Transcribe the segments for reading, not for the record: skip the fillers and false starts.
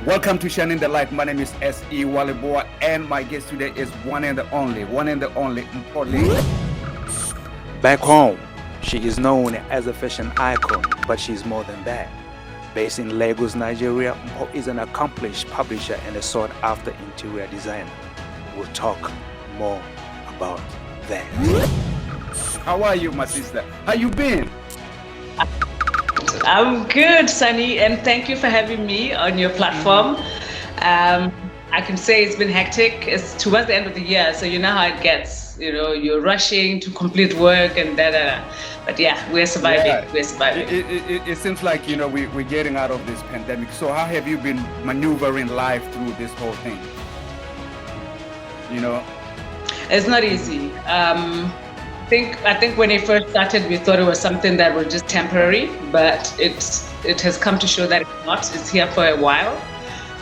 Welcome to Shining the Light. My name is S.E. Waliboa, and my guest today is one and the only Mpho Laing. Back home, she is known as a fashion icon, but she's more than that. Based in Lagos, Nigeria, Mpho is an accomplished publisher and a sought-after interior designer. We'll talk more about that. How are you, my sister? How you been? I'm good, Sunny, and thank you for having me on your platform. I can say it's been hectic. It's towards the end of the year, so you know how it gets. You know, you're rushing to complete work and da. But yeah, we're surviving. Yeah. We're surviving. It seems like, you know, we're getting out of this pandemic. So how have you been maneuvering life through this whole thing? You know? It's not easy. I think when it first started, we thought it was something that was just temporary, but it has come to show that it's not. It's here for a while.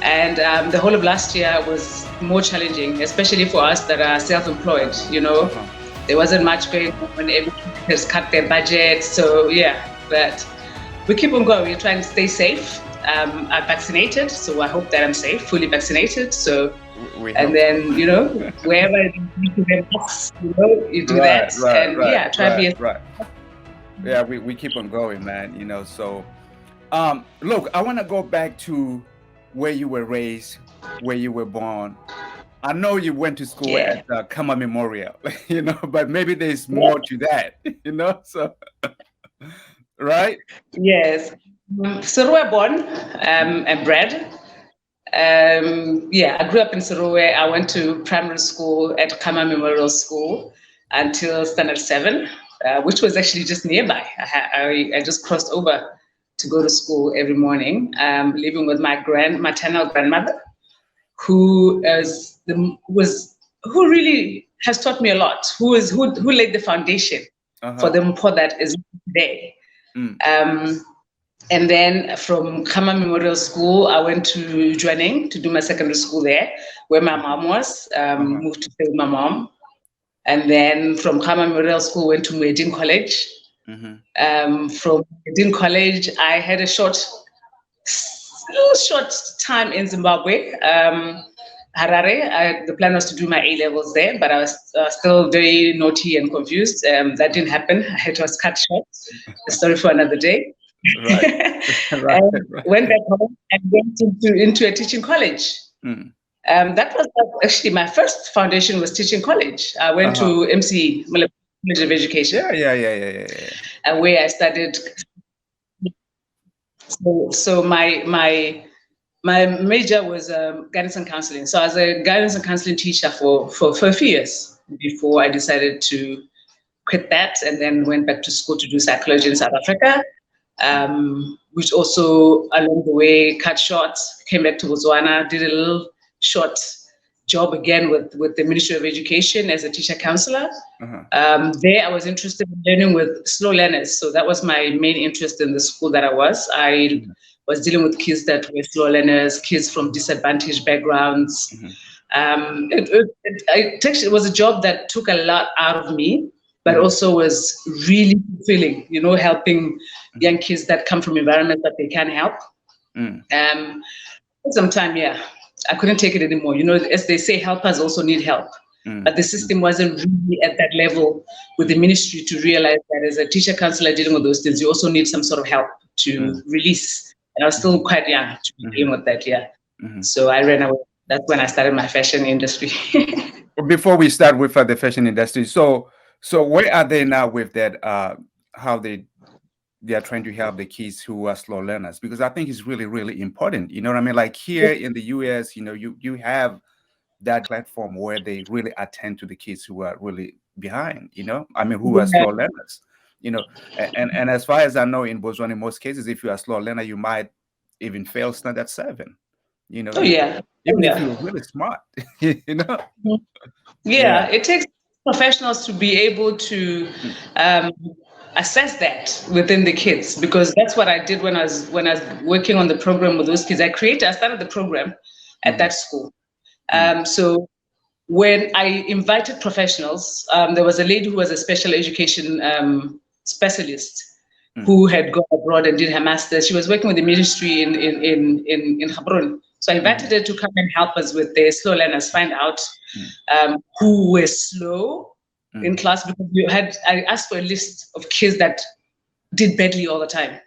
And the whole of last year was more challenging, especially for us that are self-employed, you know. There wasn't much going on. Everyone has cut their budget. So yeah, but we keep on going. We're trying to stay safe. I'm vaccinated, so I hope that I'm safe, fully vaccinated. So, and then, you know, wherever you need to wear masks, you know, you do that. Try to be right. Yeah, we keep on going, man, you know. So, look, I want to go back to where you were raised, where you were born. I know you went to school at Kama Memorial, you know, but maybe there's more to that, you know, so, right? Yes. So we're born and bred. I grew up in Sorowe. I went to primary school at Kama Memorial School until standard 7, which was actually just nearby. I just crossed over to go to school every morning, living with my maternal grandmother, who really has taught me a lot. Who laid the foundation for the Mpho that is today. And then from Kama Memorial School, I went to Juaning to do my secondary school there, where my mom was, moved to stay with my mom. And then from Kama Memorial School, went to Muedin College. From Muedin College, I had a short time in Zimbabwe, Harare. The plan was to do my A-levels there, but I was still very naughty and confused. That didn't happen. It was cut short. A story for another day. Right. Went back home and went into a teaching college. That was actually my first foundation was teaching college. I went to MC, College of Education. Yeah. Where I studied. So my major was guidance and counseling. So I was a guidance and counseling teacher for a few years before I decided to quit that and then went back to school to do psychology in South Africa. Which also along the way cut short, came back to Botswana, did a little short job again with the Ministry of Education as a teacher counselor. There I was interested in learning with slow learners. So that was my main interest in the school that I was. I was dealing with kids that were slow learners, kids from disadvantaged backgrounds. It was a job that took a lot out of me, but also was really fulfilling, you know, helping young kids that come from environments that they can't help. Sometime, I couldn't take it anymore. You know, as they say, helpers also need help. But the system wasn't really at that level with the ministry to realize that as a teacher counselor dealing with those things, you also need some sort of help to release. And I was still quite young to be dealing with that, So I ran away. That's when I started my fashion industry. Before we start with the fashion industry, so where are they now with that? How they are trying to help the kids who are slow learners? Because I think it's really, really important. You know what I mean? Like here in the US, you know, you have that platform where they really attend to the kids who are really behind. You know, I mean, who are slow learners. You know, and as far as I know, in Botswana, in most cases, if you are a slow learner, you might even fail standard 7. You know, even if you're really smart. You know. It takes professionals to be able to assess that within the kids, because that's what I did when I was working on the program with those kids. I started the program at that school. So when I invited professionals, there was a lady who was a special education specialist who had gone abroad and did her master's. She was working with the ministry in Gaborone So I invited her to come and help us with the slow learners, find out who were slow in class, because I asked for a list of kids that did badly all the time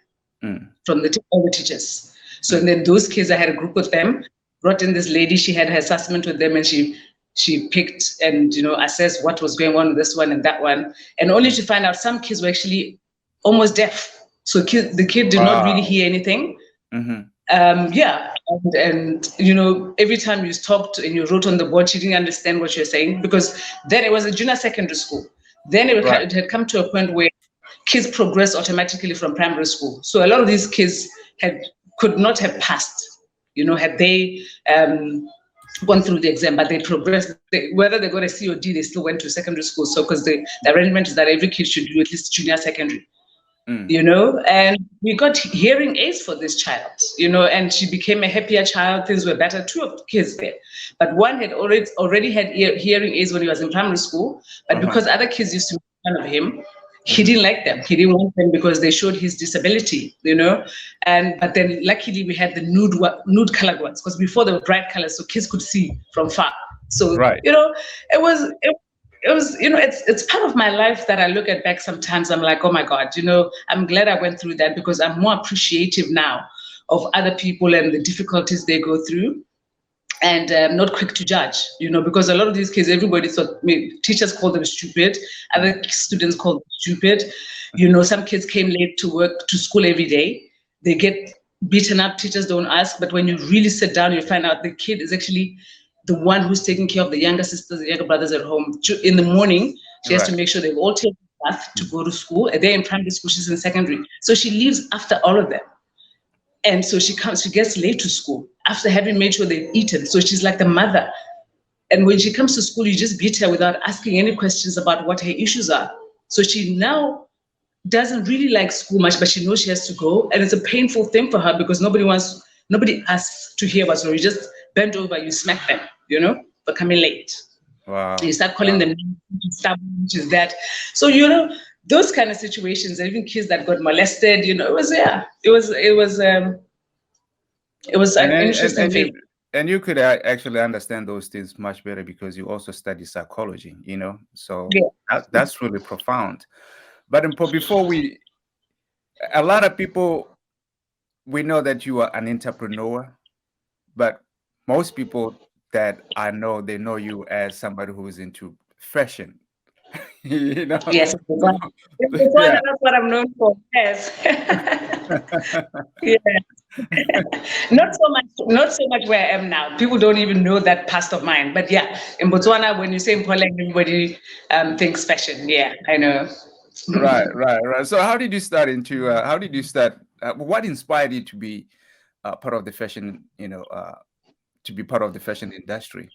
from all the teachers. So and then those kids, I had a group with them, brought in this lady, she had her assessment with them, and she picked and assessed what was going on with this one and that one, and only to find out some kids were actually almost deaf. So the kid did not really hear anything. And every time you talked and you wrote on the board, she didn't understand what you're saying, because then it was a junior secondary school. Then it had come to a point where kids progress automatically from primary school. So a lot of these kids could not have passed, had they gone through the exam, but they progressed. Whether they got a C or D, they still went to secondary school. So because the arrangement is that every kid should do at least junior secondary. And we got hearing aids for this child, and she became a happier child. Things were better. 2 of the kids there, but one had already had hearing aids when he was in primary school, but because other kids used to make fun of him, he didn't like them. He didn't want them because they showed his disability, but then luckily we had the nude colored ones, because before they were bright colors so kids could see from far. So it was it's part of my life that I look at back sometimes. I'm like, oh my God, I'm glad I went through that, because I'm more appreciative now of other people and the difficulties they go through, and not quick to judge, because a lot of these kids, everybody thought, teachers called them stupid, other students called them stupid. Some kids came late to school every day. They get beaten up, teachers don't ask, but when you really sit down, you find out the kid is actually the one who's taking care of the younger sisters, the younger brothers at home. In the morning, she has to make sure they've all taken a bath to go to school. And they're in primary school, she's in secondary. So she leaves after all of them. And so she gets late to school after having made sure they've eaten. So she's like the mother. And when she comes to school, you just beat her without asking any questions about what her issues are. So she now doesn't really like school much, but she knows she has to go. And it's a painful thing for her, because nobody asks to hear what's wrong. You just bend over, you smack them, for coming late. Wow. You start calling them stubborn, which is that. So, those kind of situations, and even kids that got molested, it was an interesting thing. And you could actually understand those things much better because you also study psychology, so that's really profound. But before a lot of people, we know that you are an entrepreneur, but most people that I know, they know you as somebody who is into fashion. Yes, that's what I'm known for. Yes. Not so much where I am now. People don't even know that past of mine. But yeah, in Botswana, when you say Mpho Laing, everybody thinks fashion. Yeah, I know. Right. So how did you start what inspired you to be part of the fashion, to be part of the fashion industry?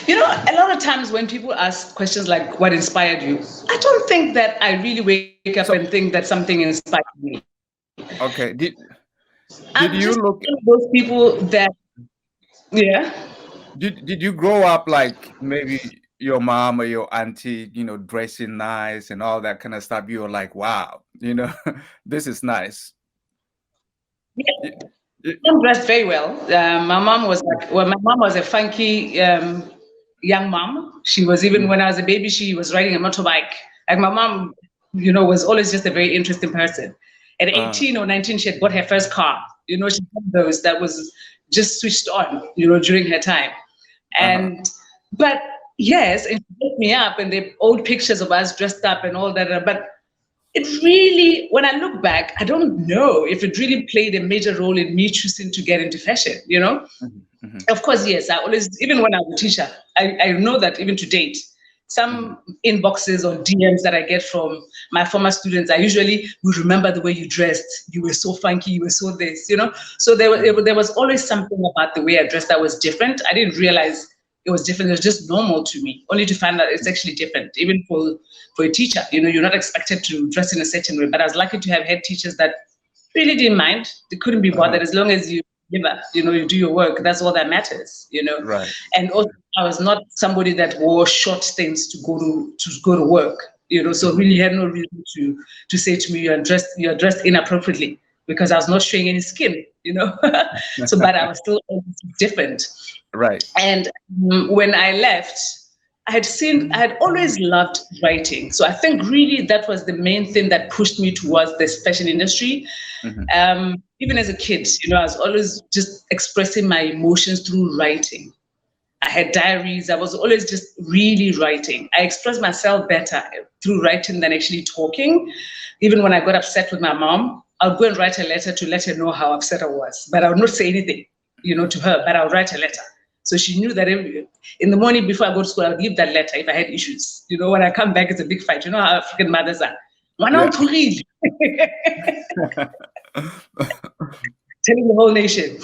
A lot of times when people ask questions like, what inspired you? I don't think that I really wake up and think that something inspired me. Okay. Did I'm you just look one of those people that, Did you grow up like maybe your mom or your auntie, dressing nice and all that kind of stuff? You were like, wow, this is nice. Yeah. I'm dressed very well. My mom was a funky young mom. She was, even when I was a baby, she was riding a motorbike. Like my mom, was always just a very interesting person. At 18 or 19, she had bought her first car. She had those that was just switched on, during her time. And, but yes, it picked me up, and the old pictures of us dressed up and all that. But it really, when I look back, I don't know if it really played a major role in me choosing to get into fashion, Of course, yes, I always, even when I was a teacher, I know that even to date, some inboxes or DMs that I get from my former students, I usually would remember the way you dressed. You were so funky, you were so this, So there was always something about the way I dressed that was different. I didn't realize it was different. It was just normal to me, only to find out it's actually different. Even for a teacher, you're not expected to dress in a certain way. But I was lucky to have had teachers that really didn't mind. They couldn't be bothered as long as you deliver, you do your work. That's all that matters, Right. And also, I was not somebody that wore short things to go to work, So really had no reason to say to me, you're dressed inappropriately, because I was not showing any skin, So, but I was still different. Right. And when I left, I had always loved writing. So I think really that was the main thing that pushed me towards this fashion industry. Even as a kid, I was always just expressing my emotions through writing. I had diaries. I was always just really writing. I expressed myself better through writing than actually talking. Even when I got upset with my mom, I'll go and write a letter to let her know how upset I was. But I would not say anything, to her, but I would write a letter. So she knew that in the morning before I go to school, I would leave that letter if I had issues. When I come back, it's a big fight. You know how African mothers are. Yeah. Telling the whole nation,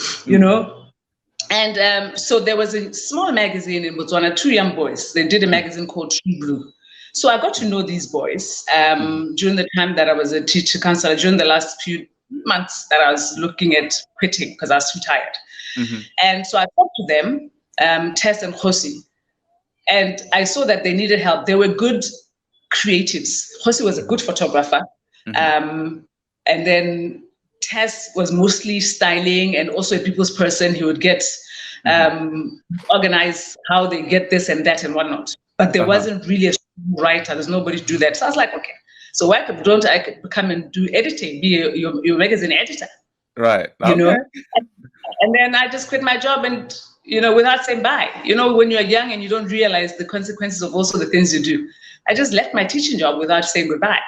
And so there was a small magazine in Botswana, 2 young boys. They did a magazine called True Blue. So I got to know these boys during the time that I was a teacher counselor, during the last few months that I was looking at quitting because I was too tired. And so I talked to them, Tess and Khosi, and I saw that they needed help. They were good creatives. Khosi was a good photographer. And then Tess was mostly styling and also a people's person. He would get organize how they get this and that and whatnot. But there wasn't really a writer. There's nobody to do that. So I was like, okay, so why don't I come and do editing, be your magazine editor? Right. And then I just quit my job and, without saying bye. When you're young and you don't realize the consequences of also the things you do. I just left my teaching job without saying goodbye,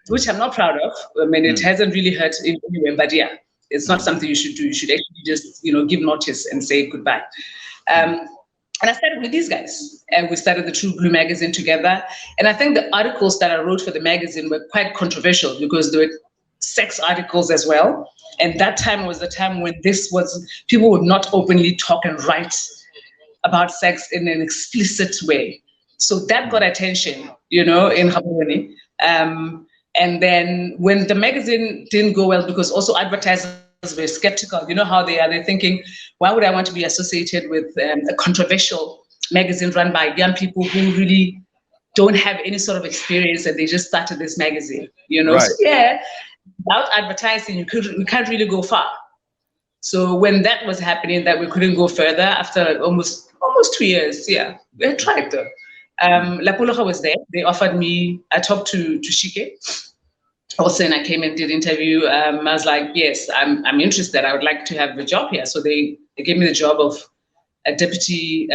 which I'm not proud of. I mean, it hasn't really hurt in any way, but yeah, it's not something you should do. You should actually just, give notice and say goodbye. And I started with these guys, and we started the True Blue magazine together. And I think the articles that I wrote for the magazine were quite controversial because there were sex articles as well. And that time was the time when people would not openly talk and write about sex in an explicit way. So that got attention, in Gaborone. And then when the magazine didn't go well, because also advertisers were skeptical, how they are. They're thinking, why would I want to be associated with a controversial magazine run by young people who really don't have any sort of experience and they just started this magazine, Right. So yeah, without advertising, you can't really go far. So when that was happening, that we couldn't go further after almost 2 years, yeah, we had tried though. La Pologa was there. They offered me, I talked to Shike also, and I came and did interview. I was like, yes, I'm interested. I would like to have a job here. So they gave me the job of a deputy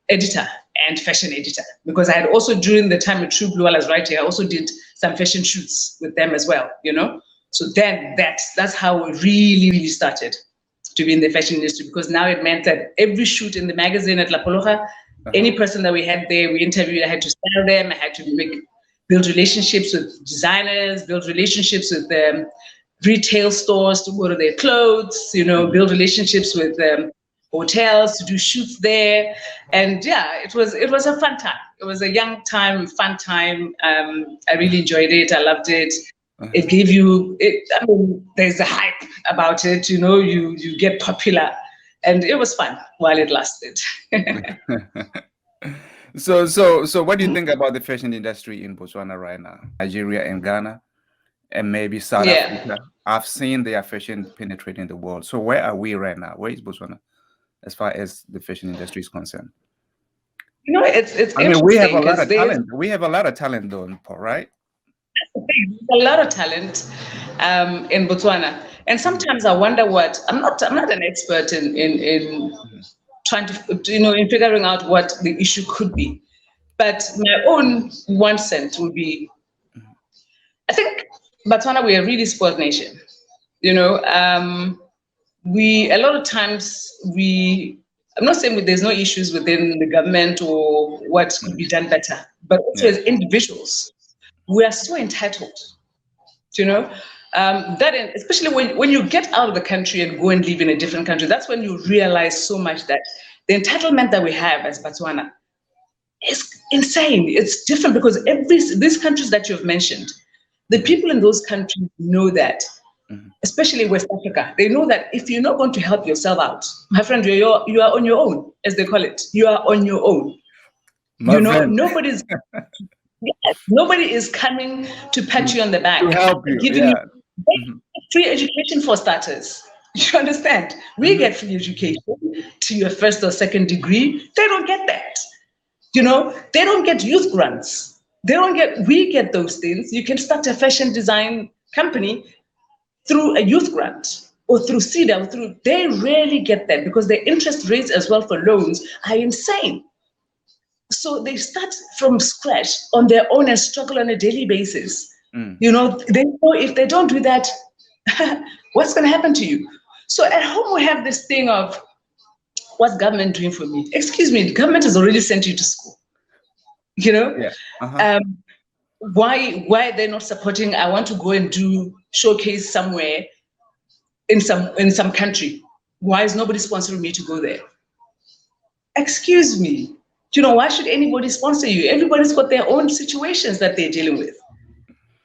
editor and fashion editor, because I had also, during the time at True Blue, I was writing, I also did some fashion shoots with them as well, So then that's how it really, really started to be in the fashion industry, because now it meant that every shoot in the magazine at La Pologa, any person that we had there, we interviewed, I had to style them, I had to build relationships with designers, build relationships with retail stores to order their clothes, build relationships with hotels to do shoots there. And yeah, it was a fun time. It was a young time, fun time. I really enjoyed it. I loved it. It gave you, there's a hype about it, you get popular. And it was fun while it lasted. So what do you think about the fashion industry in Botswana right now? Nigeria and Ghana, and maybe South Africa. I've seen their fashion penetrating the world. So where are we right now? Where is Botswana as far as the fashion industry is concerned? It's I mean, we have a lot of talent. We have a lot of talent though, Mpho, right? There's a lot of talent in Botswana. And sometimes I wonder I'm not an expert in trying to, in figuring out what the issue could be. But my own 1 cent would be, I think Botswana, we're a really spoiled nation. A lot of times I'm not saying there's no issues within the government or what could be done better, but also as individuals, we are so entitled, especially when you get out of the country and go and live in a different country, that's when you realize so much that the entitlement that we have as Botswana is insane. It's different because these countries that you've mentioned, the people in those countries know that, especially West Africa, they know that if you're not going to help yourself out, my friend, you are on your own, as they call it. You are on your own. Nobody is coming to pat you on the back, to help you, giving you Free education for starters. You understand? We get free education to your first or second degree. They don't get that. They don't get youth grants. We get those things. You can start a fashion design company through a youth grant or through CEDA. They rarely get that because the interest rates as well for loans are insane. So they start from scratch on their own and struggle on a daily basis. They know if they don't do that, what's going to happen to you? So at home, we have this thing of, what's government doing for me? Excuse me, the government has already sent you to school. Yeah. Why are they not supporting? I want to go and do showcase somewhere in some country. Why is nobody sponsoring me to go there? Excuse me. Why should anybody sponsor you? Everybody's got their own situations that they're dealing with.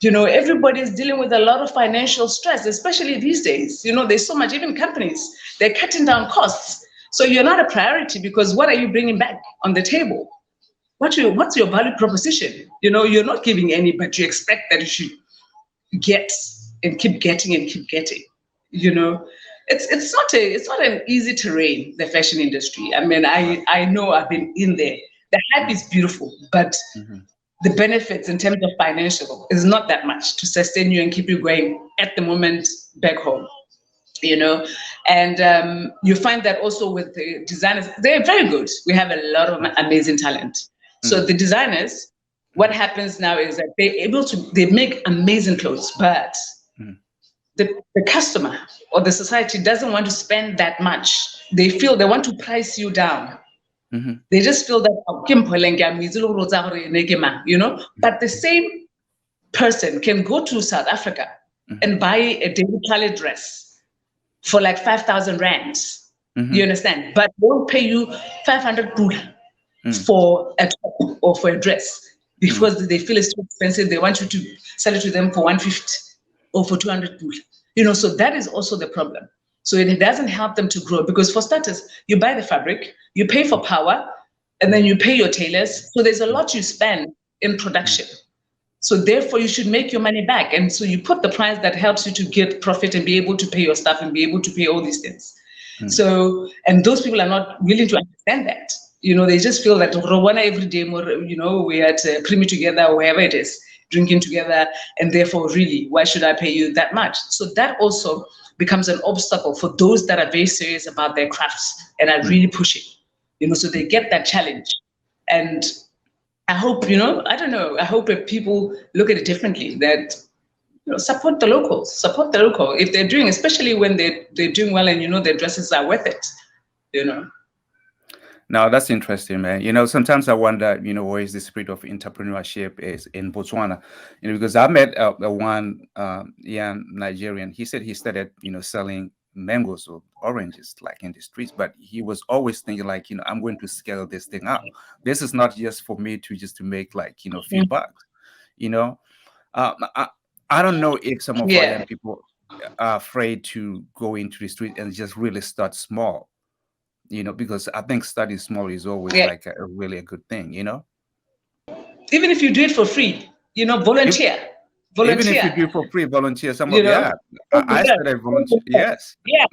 Everybody's dealing with a lot of financial stress, especially these days. There's so much, even companies, they're cutting down costs. So you're not a priority because what are you bringing back on the table? What's your value proposition? You're not giving any, but you expect that you should get and keep getting and keep getting. It's not an easy terrain, the fashion industry. I mean, I know I've been in there. The hype is beautiful, but the benefits in terms of financial is not that much to sustain you and keep you going at the moment back home. And you find that also with the designers, they're very good. We have a lot of amazing talent. So the designers, what happens now is that they make amazing clothes, but the customer or the society doesn't want to spend that much. They feel they want to price you down. They just feel that, but the same person can go to South Africa and buy a David Khaled dress for like 5,000 rands. You understand? But won't pay you 500 pula for a top or for a dress because they feel it's too expensive. They want you to sell it to them for 150 or for 200 pula. So that is also the problem. So it doesn't help them to grow because, for starters, you buy the fabric, you pay for power, and then you pay your tailors. So there's a lot you spend in production. So therefore, you should make your money back. And so you put the price that helps you to get profit and be able to pay your staff and be able to pay all these things. So, and those people are not willing to understand that. They just feel that every day, we're at Primi together or wherever it is, drinking together. And therefore, really, why should I pay you that much? So that also becomes an obstacle for those that are very serious about their crafts and are really pushing, so they get that challenge. And I hope, I don't know, I hope that people look at it differently, that, support the locals, support the local. If they're doing, especially when they're doing well and, their dresses are worth it, Now that's interesting, man. Sometimes I wonder, where is the spirit of entrepreneurship is in Botswana? Because I met one young Nigerian. He said he started, selling mangoes or oranges like in the streets, but he was always thinking like, I'm going to scale this thing up. This is not just for me to make like, few bucks. I don't know if some of our young people are afraid to go into the street and just really start small. Because I think starting small is always like a really good thing, Even if you do it for free, volunteer. Even if you do it for free, volunteer. I started volunteer. Yes. Yeah.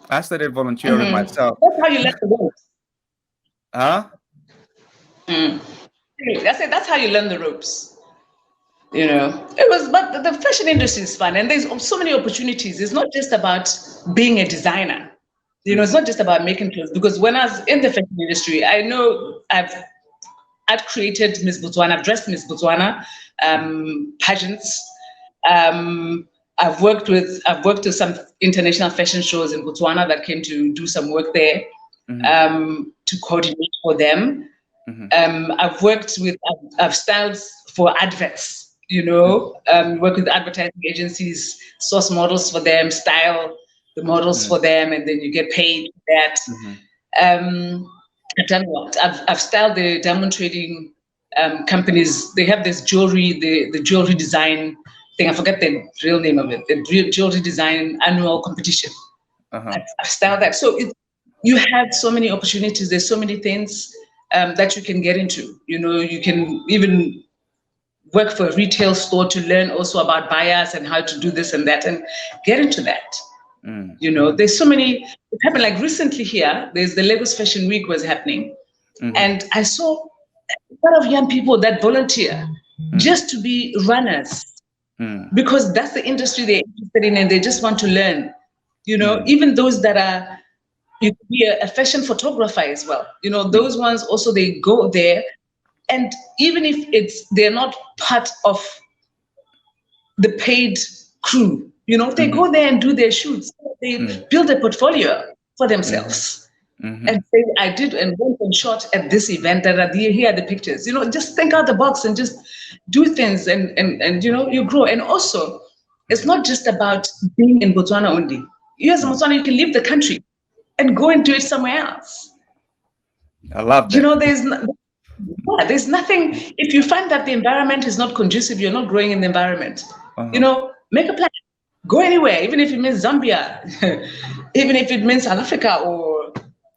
I started volunteering myself. That's how you learn the ropes. Huh? I said that's how you learn the ropes. But the fashion industry is fun, and there's so many opportunities. It's not just about being a designer. It's not just about making clothes, because when I was in the fashion industry, I know I've created Miss Botswana, I've dressed Miss Botswana, pageants. I've worked with some international fashion shows in Botswana that came to do some work there, to coordinate for them. I've styled for adverts, work with advertising agencies, source models for them, style the models for them, and then you get paid for that. I've done what? I've styled the diamond trading companies. They have this jewelry, the jewelry design thing. I forget the real name of it. The jewelry design annual competition. I've styled that. So you have so many opportunities. There's so many things that you can get into. You can even work for a retail store to learn also about buyers and how to do this and that and get into that. You know, there's so many, it happened like recently here, there's the Lagos Fashion Week was happening. And I saw a lot of young people that volunteer just to be runners because that's the industry they're interested in and they just want to learn. You know, even those that are, you could be a fashion photographer as well. You know, those ones also, they go there. And even if they're not part of the paid crew, you know, they go there and do their shoots. They build a portfolio for themselves. And say, I did and went and shot at this event, that here are the pictures. You know, just think out the box and just do things and you know, you grow. And also, it's not just about being in Botswana only. You as Botswana, you can leave the country and go and do it somewhere else. I love that. You know, there's nothing, if you find that the environment is not conducive, you're not growing in the environment, you know, make a plan. Go anywhere, even if it means Zambia, even if it means South Africa or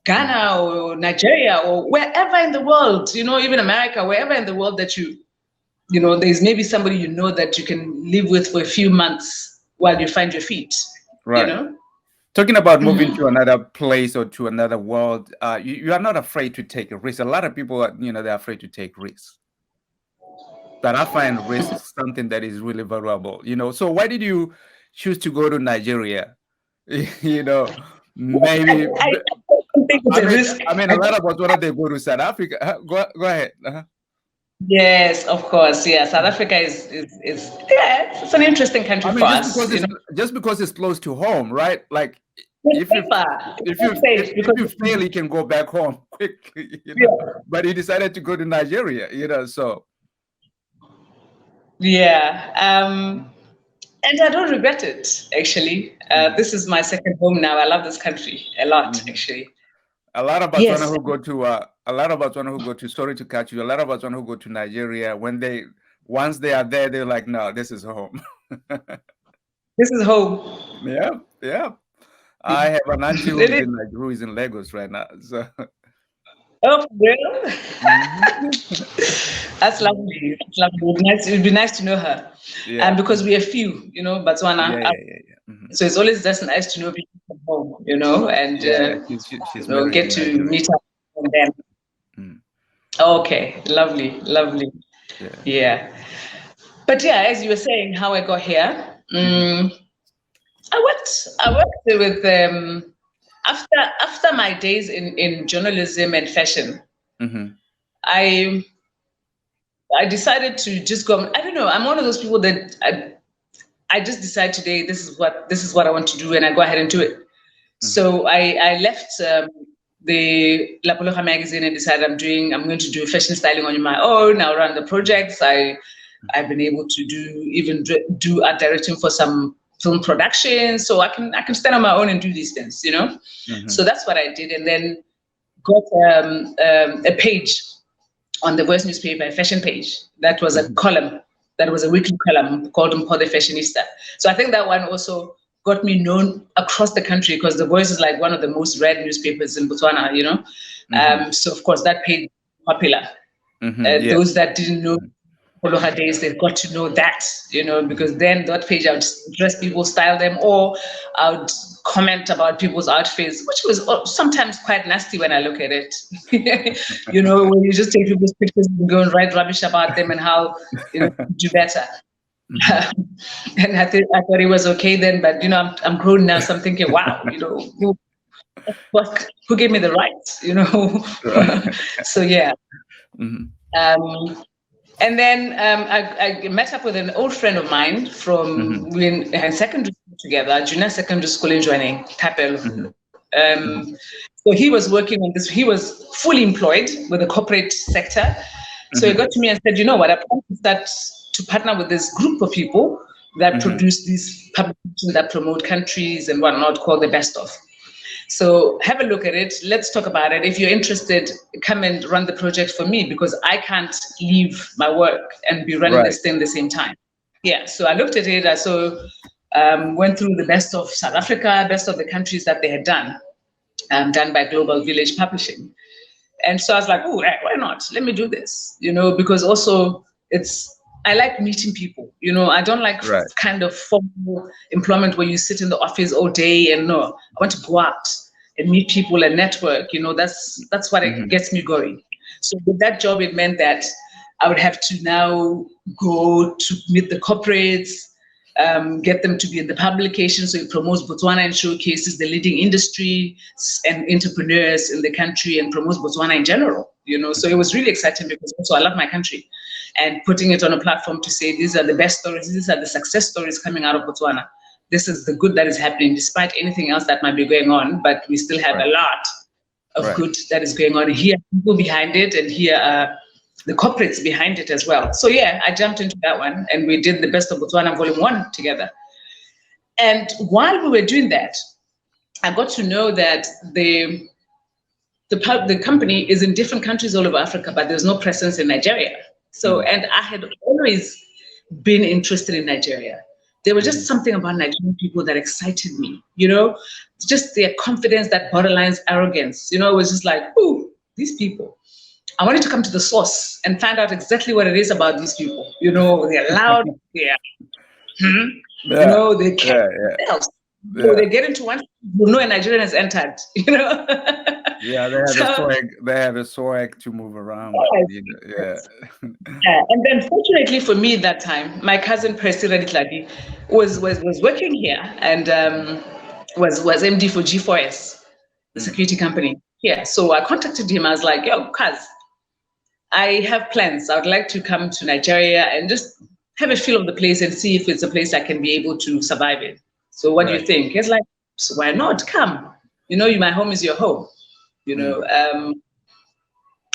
Ghana or Nigeria or wherever in the world, you know, even America, wherever in the world that you know, there's maybe somebody you know that you can live with for a few months while you find your feet, right? You know? Talking about moving to another place or to another world, you are not afraid to take a risk. A lot of people, you know, they're afraid to take risks. But I find risk is something that is really valuable, you know. So why did you choose to go to Nigeria? You know, maybe I mean, a lot of us, when they go to South Africa, go ahead. Yes, of course. Yeah, South Africa is yeah, it's an interesting country for us. Just because it's close to home, right? Like if you fail, you can go back home quickly. You know? Yeah. But he decided to go to Nigeria, you know. So yeah, and I don't regret it actually. This is my second home now. I love this country a lot, actually. A lot of Botswana who go to sorry to catch you. A lot of Botswana who go to Nigeria, once they are there, they're like, no, this is home. This is home. Yeah. I have an auntie who is in Lagos right now. So. Oh, for real? That's lovely. That's lovely. It would be nice to know her. Yeah. Because we are few, you know, Botswana. Yeah. So it's always just nice to know people from home, you know, and she's get to meet up with them. Okay, lovely. Yeah. But yeah, as you were saying, how I got here, I worked with after my days in journalism and fashion, I decided to just go. I don't know. I'm one of those people that I just decide today this is what I want to do, and I go ahead and do it. So I left the La Poloha magazine and decided I'm going to do fashion styling on my own. I'll run the projects. I've been able to do art directing for some film production, so I can stand on my own and do these things, you know. So that's what I did, and then got a page on the Voice newspaper, a fashion page. That was a column. That was a weekly column called Mpho the Fashionista. So I think that one also got me known across the country because the Voice is like one of the most read newspapers in Botswana, you know. So of course that page was popular. Those that didn't know Poloha days, they've got to know that, you know, because then that page I would dress people, style them, or I would comment about people's outfits, which was sometimes quite nasty when I look at it. You know, when you just take people's pictures and go and write rubbish about them and how, you know, do better. And I thought it was okay then, but you know, I'm grown now, so I'm thinking, wow, you know, who gave me the rights, you know? So yeah. And then I met up with an old friend of mine from we in secondary school together, junior secondary school in joining Kapel. So he was working on this. He was fully employed with the corporate sector. So he got to me and said, you know what, I plan to start to partner with this group of people that produce these publications that promote countries and whatnot, called The Best Of. So have a look at it. Let's talk about it. If you're interested, come and run the project for me because I can't leave my work and be running this thing at the same time. Yeah, so I looked at it. I went through the best of South Africa, best of the countries that they had done by Global Village Publishing. And so I was like, oh, why not? Let me do this, you know, because also it's I like meeting people. You know, I don't like Right. kind of formal employment where you sit in the office all day. And no, I want to go out and meet people and network. You know, that's what it gets me going. So with that job, it meant that I would have to now go to meet the corporates, get them to be in the publication, so it promotes Botswana and showcases the leading industry and entrepreneurs in the country and promotes Botswana in general. You know, so it was really exciting because also I love my country, and putting it on a platform to say these are the best stories, these are the success stories coming out of Botswana. This is the good that is happening, despite anything else that might be going on, but we still have a lot of good that is going on. Here, people behind it, and here are the corporates behind it as well. So yeah, I jumped into that one, and we did the Best of Botswana Volume 1 together. And while we were doing that, I got to know that the company is in different countries all over Africa, but there's no presence in Nigeria. So, and I had always been interested in Nigeria. There was just something about Nigerian people that excited me, you know, just their confidence, that borderline arrogance. You know, it was just like, ooh, these people. I wanted to come to the source and find out exactly what it is about these people. You know, they're loud, you know, they can't themselves. So they get into one, you know, a Nigerian has entered, you know. Yeah, they have a swag to move around. Yeah. And then fortunately for me that time, my cousin Percy Radikladi was working here and was MD for G4S, the security company. Yeah. So I contacted him. I was like, yo, cuz, I have plans. I would like to come to Nigeria and just have a feel of the place and see if it's a place I can be able to survive in. So what do you think? He's like, so why not? Come. You know, my home is your home. You know,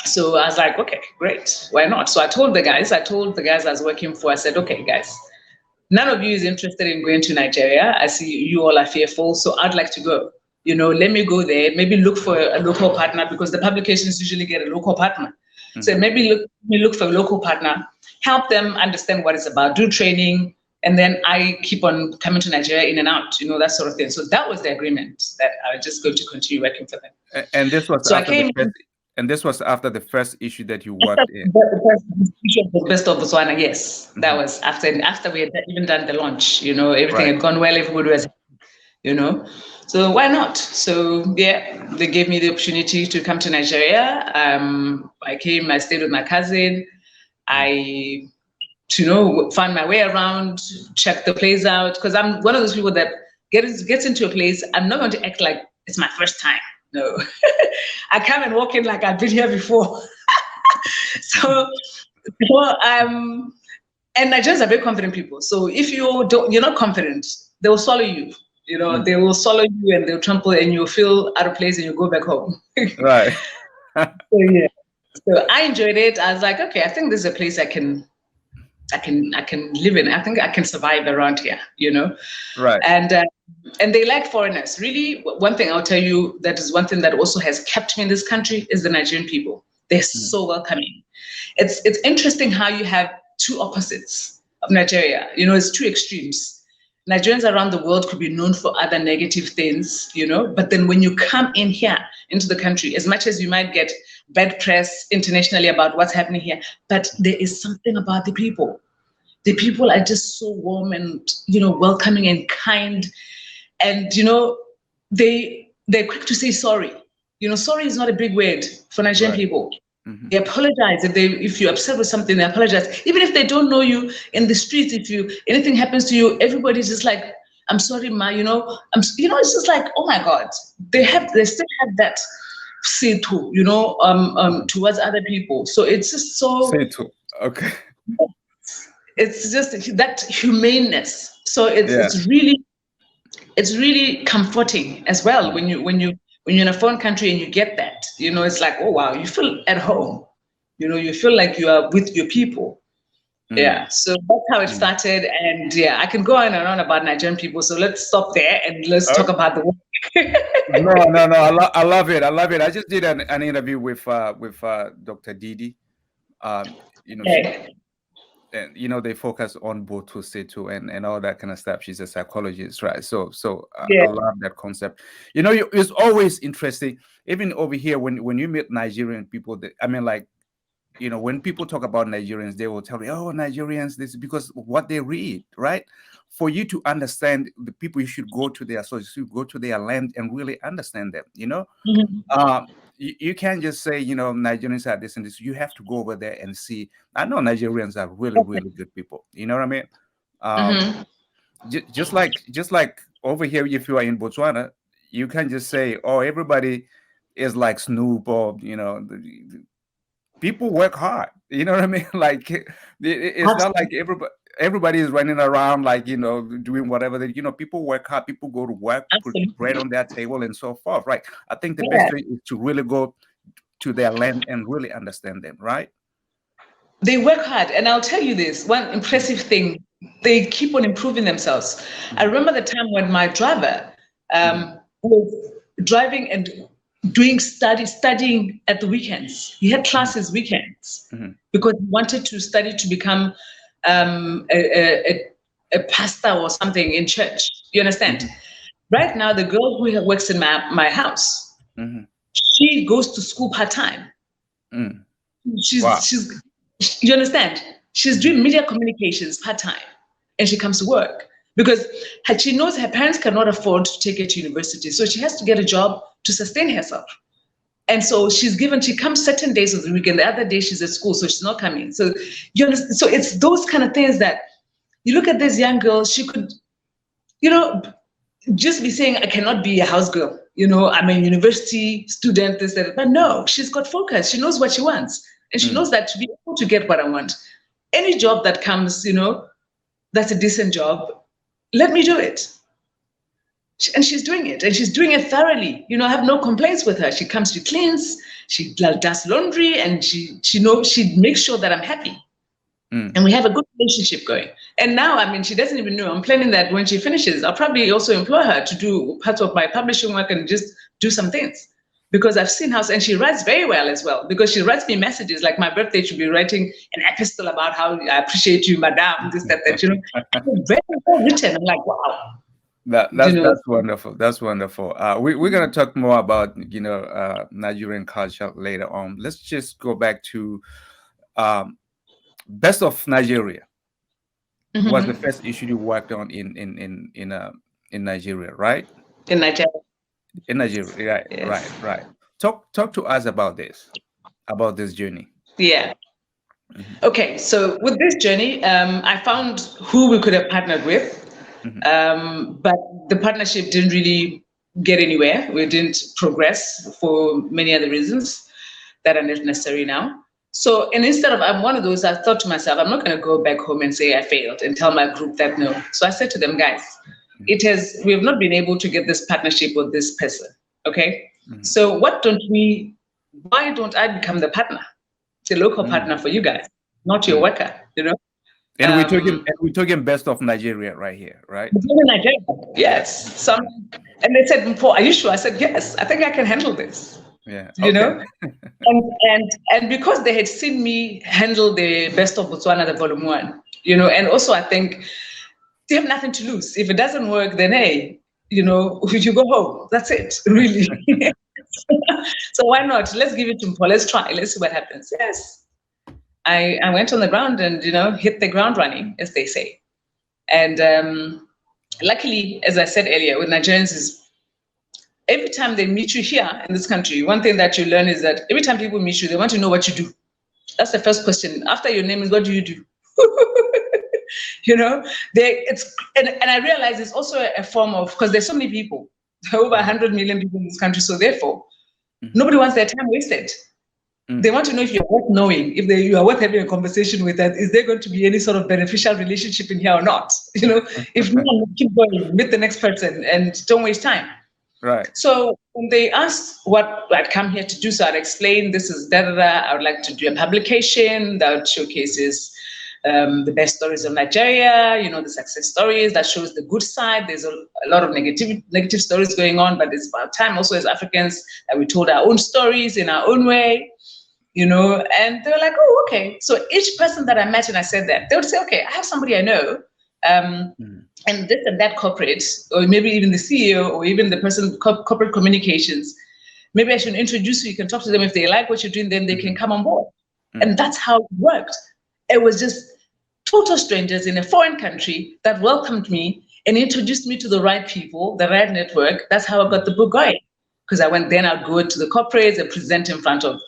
so I was like, okay, great. Why not? So I told the guys I was working for, I said, okay, guys, none of you is interested in going to Nigeria. I see you all are fearful, so I'd like to go. You know, let me go there, maybe look for a local partner, because the publications usually get a local partner. So maybe look for a local partner, help them understand what it's about, do training, and then I keep on coming to Nigeria in and out, you know, that sort of thing. So that was the agreement, that I was just going to continue working for them. And this was after the first issue that you worked in. The first issue of the Best of Botswana, yes. That was after we had even done the launch, you know, everything had gone well, everybody was, you know. So why not? So yeah, they gave me the opportunity to come to Nigeria. I came, I stayed with my cousin. I, you know, found my way around, checked the place out, because I'm one of those people that gets into a place. I'm not going to act like it's my first time. No, I come and walk in like I've been here before. And Nigerians are very confident people. So if you're not confident, they will swallow you. You know, they will swallow you and they'll trample, and you'll feel out of place and you go back home. Right. So I enjoyed it. I was like, okay, I think this is a place I can live in. I think I can survive around here, you know? Right. And they like foreigners. Really, one thing I'll tell you, that is one thing that also has kept me in this country, is the Nigerian people. They're so welcoming. It's interesting how you have two opposites of Nigeria. You know, it's two extremes. Nigerians around the world could be known for other negative things, you know, but then when you come in here into the country, as much as you might get bad press internationally about what's happening here, but there is something about the people. The people are just so warm and, you know, welcoming and kind. And, you know, they're quick to say sorry. You know, sorry is not a big word for Nigerian people. They apologize if you're upset with something. They apologize, even if they don't know you in the streets. If anything happens to you, everybody's just like, "I'm sorry, ma." You know, it's just like, oh my God, they still have that say to, you know, towards other people. So it's just so. Say to, okay. It's just that humaneness. So it's really comforting as well when you're in a foreign country and you get that, you know, it's like, oh wow, you feel at home, you know, you feel like you are with your people. Yeah, so that's how it started. And yeah, I can go on and on about Nigerian people, so let's stop there and let's talk about the work. No, I love it. I just did an interview with Dr. Dede. You know, and you know, they focus on Boto Setu and all that kind of stuff. She's a psychologist, right? So I love that concept. You know, it's always interesting, even over here when you meet Nigerian people. I mean, like, when people talk about Nigerians, they will tell me, "Oh, Nigerians," this is because of what they read, right? For you to understand the people, you should go to their sources, you go to their land and really understand them. Mhm. You can't just say, Nigerians are this and this. You have to go over there and see. I know Nigerians are really, really good people. You know what I mean? Um, Mhm. just like over here, if you are in Botswana, you can't just say, "Oh, everybody is like Snoop," or people work hard. You know what I mean? Like it's not like Absolutely. everybody is running around like doing whatever they. People work hard. People go to work, put bread Absolutely. on their table, and so forth. Right? I think the best Yeah. thing is to really go to their land and really understand them. Right? They work hard. And I'll tell you this one Mhm, impressive thing, they keep on improving themselves. I mhm, remember the time when my driver mhm, was driving and studying at the weekends. He had mhm, classes weekends mhm, because he wanted to study to become a pastor or something in church. You understand? mhm, Right now, the girl who works in my house, mhm, she goes to school part-time. mhm. Wow. She's you understand? She's Mhm, doing media communications part-time, and she comes to work because she knows her parents cannot afford to take her to university, so she has to get a job to sustain herself. And so she comes certain days of the week, and the other day she's at school, so she's not coming. So you understand? So it's those kind of things that you look at this young girl, she could, you know, just be saying, I cannot be a house girl. I'm a university student, this, that. But no, she's got focus. She knows what she wants. And she mhm, knows that to be able to get what I want, any job that comes, that's a decent job, let me do it. And she's doing it. And she's doing it thoroughly. I have no complaints with her. She comes, she cleans, she does laundry, and she makes sure that I'm happy. mhm. And we have a good relationship going. And now, I mean, she doesn't even know. I'm planning that when she finishes, I'll probably also employ her to do parts of my publishing work and just do some things. Because I've seen how, and she writes very well as well, because she writes me messages like my birthday, she'll be writing an epistle about how I appreciate you, madam, this, that. Very well written. I'm like, wow. That You that's know, that's wonderful. That's wonderful. We're gonna talk more about Nigerian culture later on. Let's just go back to um, Best of Nigeria was the mhm. first issue you worked on in Nigeria, right? In Nigeria. In Nigeria, right, right, Yes. right. Talk to us about this journey. Yeah. Hmm. Okay. So with this journey, I found who we could have partnered with. Hmm. But the partnership didn't really get anywhere. We didn't progress for many other reasons that are not necessary now. So, and instead of, I'm one of those, I thought to myself, I'm not going to go back home and say I failed and tell my group that no. So I said to them, guys, we have not been able to get this partnership with this person. Okay. Hmm. So why don't I become the partner, the local Hmm. partner for you guys, not your Hmm. worker? And Um, we're talking Best of Nigeria right here, right? In Nigeria, Yeah. yes. And they said, "Mpho, are you sure?" I said, "Yes, I think I can handle this." Yeah. You Okay. know, and because they had seen me handle the Best of Botswana, the Volume One, and also I think they have nothing to lose. If it doesn't work, then hey, you go home. That's it, really. So why not? Let's give it to Mpho. Let's try. Let's see what happens. Yes, I went on the ground and hit the ground running, as they say. And luckily, as I said earlier, with Nigerians is every time they meet you here in this country, one thing that you learn is that every time people meet you, they want to know what you do. That's the first question. After your name is, what do you do? you know, and I realize it's also a form of, because there's so many people, over 100 million people in this country. So therefore, Mhm. nobody wants their time wasted. They Mm. want to know if you're worth knowing, if you are worth having a conversation with, that is there going to be any sort of beneficial relationship in here or not? If not, keep going, meet the next person and don't waste time. Right. So when they asked what I'd come here to do, so I'd explain this is da da da. I would like to do a publication that showcases the best stories of Nigeria, the success stories, that shows the good side. There's a lot of negative stories going on, but it's about time also as Africans that we told our own stories in our own way. And they were like, oh, okay. So each person that I met and I said that, they would say, okay, I have somebody I know, Mm. and this and that corporate, or maybe even the CEO, or even the person corporate communications. Maybe I should introduce you. You can talk to them. If they like what you're doing, then they can Mhm. come on board. And that's how it worked. It was just total strangers in a foreign country that welcomed me and introduced me to the right people, the right network. That's how I got the book going. Because I'd go to the corporates and present in front of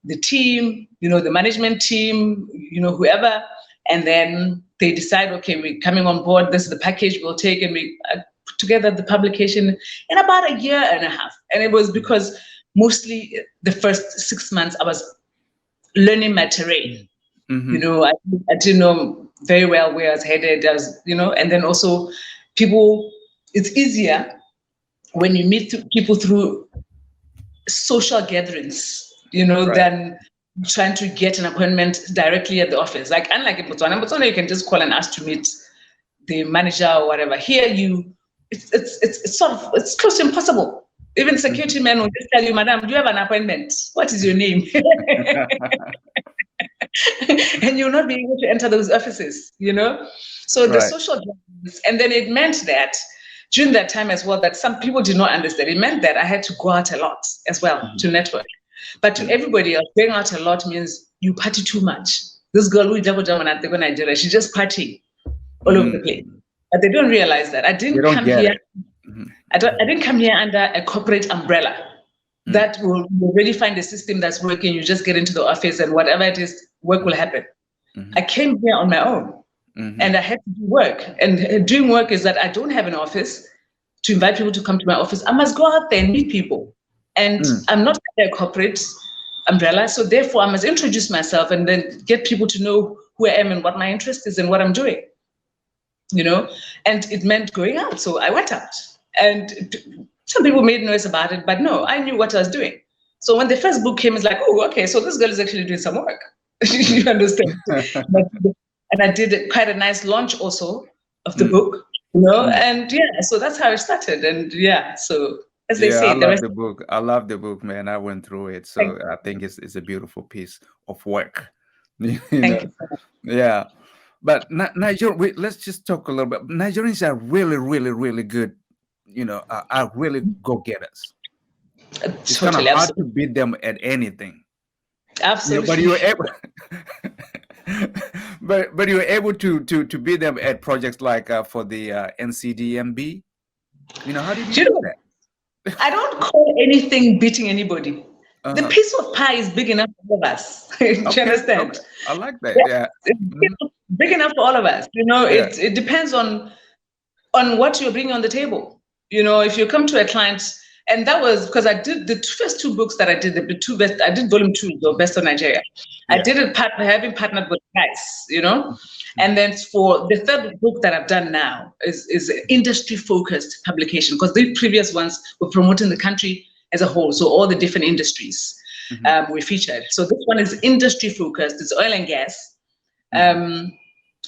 the team, the management team, whoever. And then they decide, okay, we're coming on board. This is the package we'll take. And we put together the publication in about a year and a half. And it was because mostly the first 6 months I was learning my terrain. I didn't know very well where I was headed. And then also it's easier when you meet people through social gatherings, Right. than trying to get an appointment directly at the office. Like, unlike in Botswana, you can just call and ask to meet the manager or whatever. Here, it's close to impossible. Even security men will just tell you, "Madam, do you have an appointment? What is your name?" And you'll not be able to enter those offices, So the social gatherings, and then it meant that during that time as well, that some people did not understand. It meant that I had to go out a lot as well to network. But to everybody else, going out a lot means you party too much. This girl who in Nigeria, she's just partying all over the place. But they don't realize that. I didn't come here. I didn't come here under a corporate umbrella that will really find a system that's working. You just get into the office and whatever it is, work will happen. I came here on my own. And I had to do work. And doing work is that I don't have an office to invite people to come to my office. I must go out there and meet people. And I'm not a corporate umbrella. So therefore, I must introduce myself and then get people to know who I am and what my interest is and what I'm doing. And it meant going out. So I went out. And some people made noise about it, but no, I knew what I was doing. So when the first book came, it's like, oh, okay, so this girl is actually doing some work. You understand? And I did quite a nice launch also of the book, and so that's how it started. And so as they say, I love the book. I love the book, man. I went through it, so I think it's a beautiful piece of work. Thank you. Yeah, but Nigeria. Let's just talk a little bit. Nigerians are really, really, really good. Are really go-getters. It's kind of hard to beat them at anything. Absolutely. But you were able. but you were able to beat them at projects like for the NCDMB. How did you do that? I don't call anything beating anybody. The piece of pie is big enough for all of us. Do you understand? Okay. I like that. Yeah. It's big enough for all of us. It depends on what you're bringing on the table. If you come to a client, and that was because I did the first two books that I did, the two best. I did volume 2, the Best of Nigeria. Yeah. I did it having partnered with guys, and then for the third book that I've done now is an industry-focused publication, because the previous ones were promoting the country as a whole, so all the different industries were featured. So this one is industry-focused. It's oil and gas.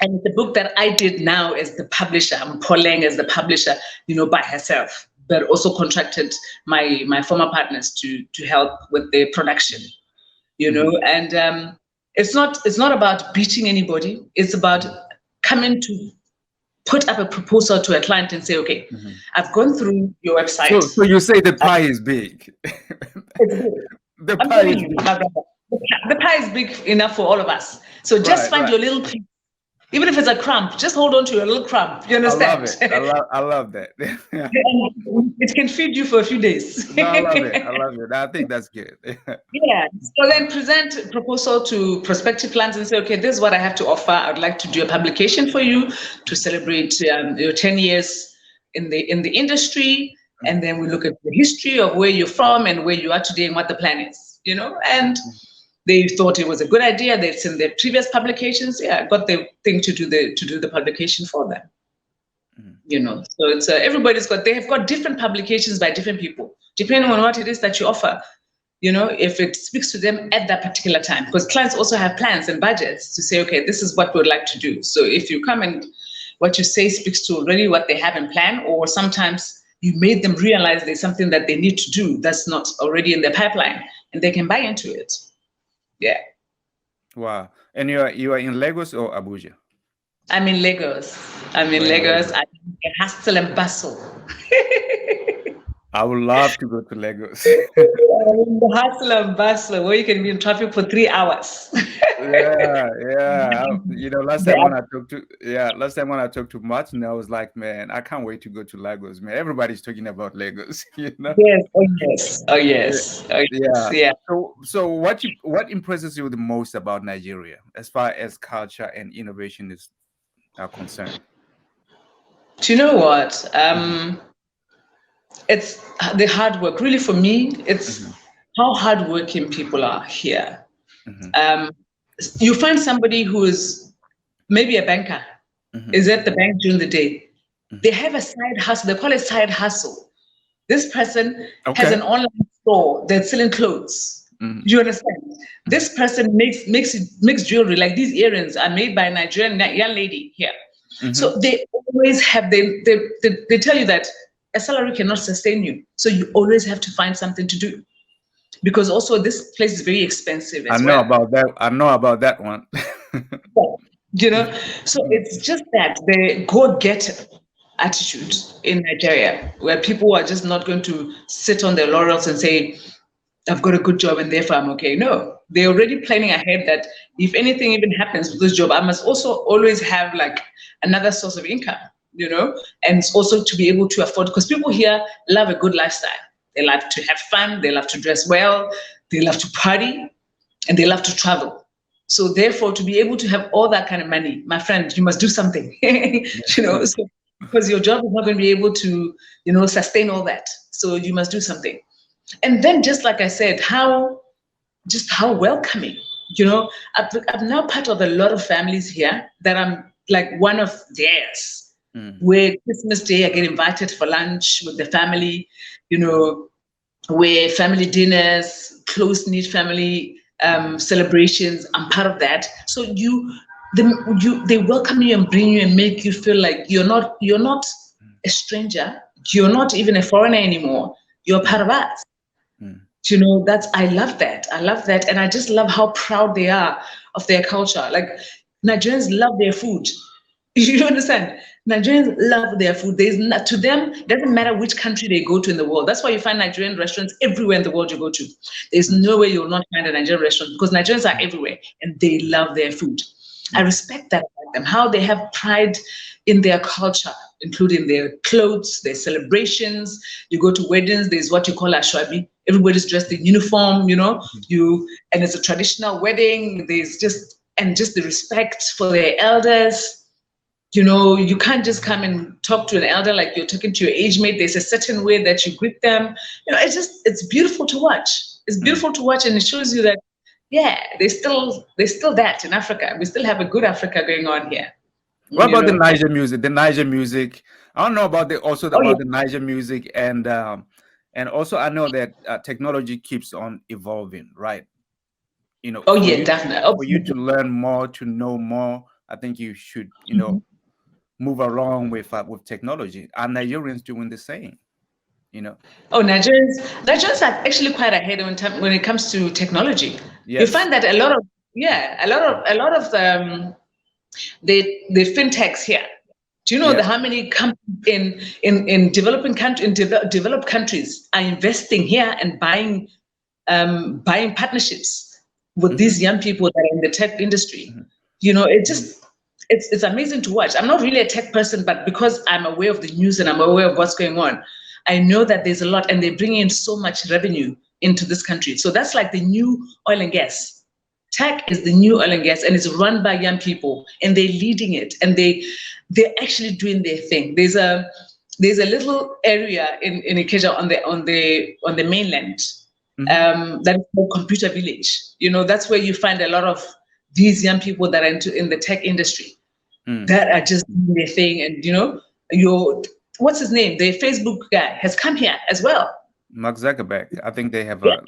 And the book that I did now is the publisher. Mpho Laing as the publisher, by herself, but also contracted my former partners to help with the production, and it's not about beating anybody. It's about coming to put up a proposal to a client and say, okay, I've gone through your website. So you say the pie is big. It's big. The pie is big. The pie is big enough for all of us. So just find your little piece. Even if it's a crumb, just hold on to your little crumb. You understand? I love it. I love that. It can feed you for a few days. No, I love it. I think that's good. Yeah. So then present a proposal to prospective clients and say, okay, this is what I have to offer. I'd like to do a publication for you to celebrate your 10 years in the industry. And then we look at the history of where you're from and where you are today and what the plan is, and they thought it was a good idea. They've seen their previous publications. Yeah, I got the thing to do the publication for them. So it's they have got different publications by different people, depending on what it is that you offer. If it speaks to them at that particular time, because clients also have plans and budgets to say, okay, this is what we'd like to do. So if you come and what you say speaks to already what they have in plan, or sometimes you made them realize there's something that they need to do that's not already in their pipeline, and they can buy into it. Yeah. Wow. And you are in Lagos or Abuja? I'm in Lagos. I'm in Lagos. I'm in hustle and bustle. I would love to go to Lagos. The hustle and bustle where you can be in traffic for 3 hours. Yeah, yeah. Last time when Yeah. I talked to Martin, I was like, man, I can't wait to go to Lagos, man. Everybody's talking about Lagos, Yes, oh yes, oh Yeah, yes, oh yes, yeah. yeah. So what impresses you the most about Nigeria as far as culture and innovation are concerned? Do you know what? Mhm, It's the hard work. Really, for me, it's mhm, how hardworking people are here. mhm, Um, you find somebody who is maybe a banker, mhm, is at the bank during the day. mhm. They have a side hustle. They call it side hustle. This person has Okay. an online store that's selling clothes. Mhm, Do you understand? mhm, This person makes jewelry. Like these earrings are made by a Nigerian young lady here. mhm. So they always have they tell you that a salary cannot sustain you. So you always have to find something to do. Because also this place is very expensive I as know well. about that. I know about that one. You know, so it's just that the go-getter attitude in Nigeria, where people are just not going to sit on their laurels and say, I've got a good job and therefore I'm okay. No, they're already planning ahead that if anything even happens with this job, I must also always have like another source of income, and also to be able to afford, because people here love a good lifestyle. They love to have fun, they love to dress well, they love to party, and they love to travel. So therefore, to be able to have all that kind of money, my friend, you must do something, so, because your job is not going to be able to, sustain all that. So you must do something. And then, just like I said, how welcoming, I'm now part of a lot of families here that I'm like one of theirs, Mm, where Christmas Day I get invited for lunch with the family, you know, where family dinners, close knit family celebrations. I'm part of that. So they welcome you and bring you and make you feel like you're not a stranger. You're not even a foreigner anymore. You're part mm, of us. mm. That's I love that. I love that, and I just love how proud they are of their culture. Like Nigerians love their food. You understand? Nigerians love their food. There's not, to them, it doesn't matter which country they go to in the world. That's why you find Nigerian restaurants everywhere in the world you go to. There's Mm, no way you'll not find a Nigerian restaurant because Nigerians are everywhere and they love their food. I mm. respect that about them, how they have pride in their culture, including their clothes, their celebrations. You go to weddings, there's what you call ashwabi. Everybody's dressed in uniform, and it's a traditional wedding. There's just the respect for their elders. You can't just come and talk to an elder like you're talking to your age mate. There's a certain way that you greet them. It's beautiful to watch. It's Mm. beautiful to watch, and it shows you that, yeah, there's still that in Africa. We still have a good Africa going on here. What You about the know. Niger music? The Niger music. I don't know about Oh yeah. the Niger music, and also I know that technology keeps on evolving, right? Oh For yeah, you definitely. to learn more, to know more, I think you should, Mhm. move along with technology. Are Nigerians doing the same? You know? Oh, Nigerians are actually quite ahead when it comes to technology. You Yes. find that a lot of the fintechs here. Do you know Yeah. how many companies in developed countries are investing here and buying partnerships with Hmm. these young people that are in the tech industry? Hmm. It's amazing to watch. I'm not really a tech person, but because I'm aware of the news and I'm aware of what's going on, I know that there's a lot, and they're bringing in so much revenue into this country. So that's like the new oil and gas. Tech is the new oil and gas, and it's run by young people, and they're leading it, and they're actually doing their thing. There's a little area in Ikeja on the mainland, Hmm. that is called Computer Village. That's where you find a lot of these young people that are in the tech industry Mm. that are just doing their thing, and your what's his name? The Facebook guy has come here as well. Mark Zuckerberg. I think they have Yeah,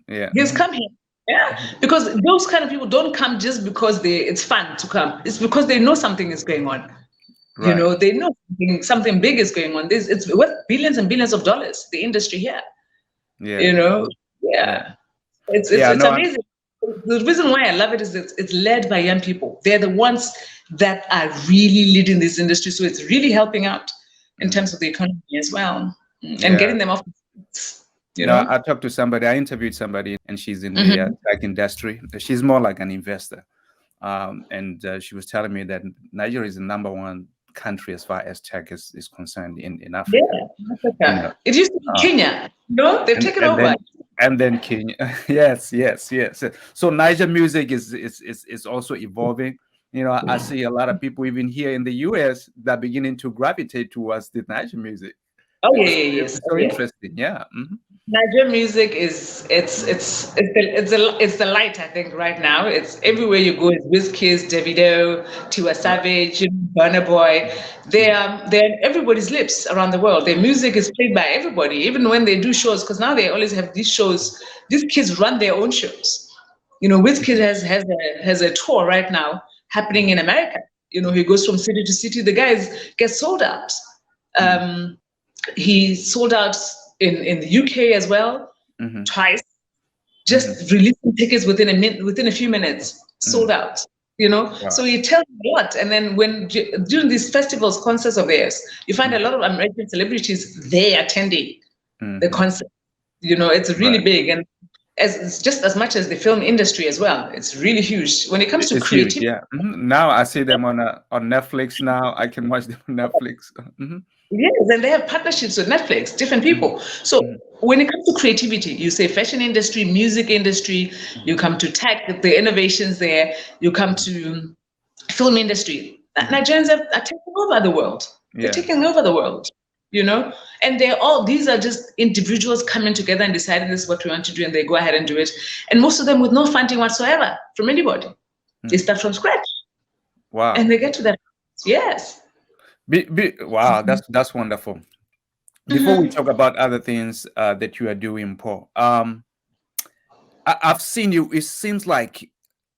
a yeah. he's come here. Yeah, Mhm. because those kind of people don't come just because it's fun to come. It's because they know something is going on. Right. They know something big is going on. It's worth billions and billions of dollars. The industry here. Yeah. You know, Yeah. yeah, it's Yeah. it's No. amazing. The reason why I love it is that it's led by young people. They're the ones that are really leading this industry. So it's really helping out in Mm. terms of the economy as well, and Yeah. getting them off. You No, know. I talked to somebody. I interviewed somebody, and she's in the Mm-hmm. tech industry. She's more like an investor, and she was telling me that Nigeria is the number one country as far as tech is concerned in Yeah, Africa. You know, Africa. It used to be uh, Kenya. No, they've and taken and over. then Kenya. Yes, yes, yes. So Niger music is also evolving. You know, I see a lot of people even here in the US that are beginning to gravitate towards the Niger music. Oh yeah, It's, yeah, it's yes, oh, so yeah. interesting. Yeah. Mhm. Nigerian music is it's the light. I think right now it's everywhere you go. It's Wizkid, Davido, Tiwa Right. Savage, Burna Boy. They're on everybody's lips around the world. Their music is played by everybody, even when they do shows. Because now they always have these shows. These kids run their own shows. You know, Wizkid has a tour right now happening in America. You know, he goes from city to city. The guys get sold out. Um, he sold out in the UK as well, Mhm. twice. Just releasing tickets within a few minutes, sold out. You know, so Wow. he tells you a lot. And then during these festivals, concerts of theirs, you find a lot of American celebrities there attending the concert. You know, it's really Right. big, and it's just as much as the film industry as well. It's really huge when it comes to It's huge. creativity. Yeah. Now I see them on Netflix. Now I can watch them on Netflix. Yes, and they have partnerships with Netflix, different Mhm. people. So when it comes to creativity, you say fashion industry, music industry, you come to tech, the innovations there, you come to film industry. Nigerians are taking over the world. They're Yeah. taking over the world, you know? And these are just individuals coming together and deciding this is what we want to do, and they go ahead and do it. And most of them with no funding whatsoever from anybody. They start from scratch Wow. and they get to that. Yes. Wow. That's wonderful. Before we talk about other things that you are doing, Paul, I've seen you. It seems like,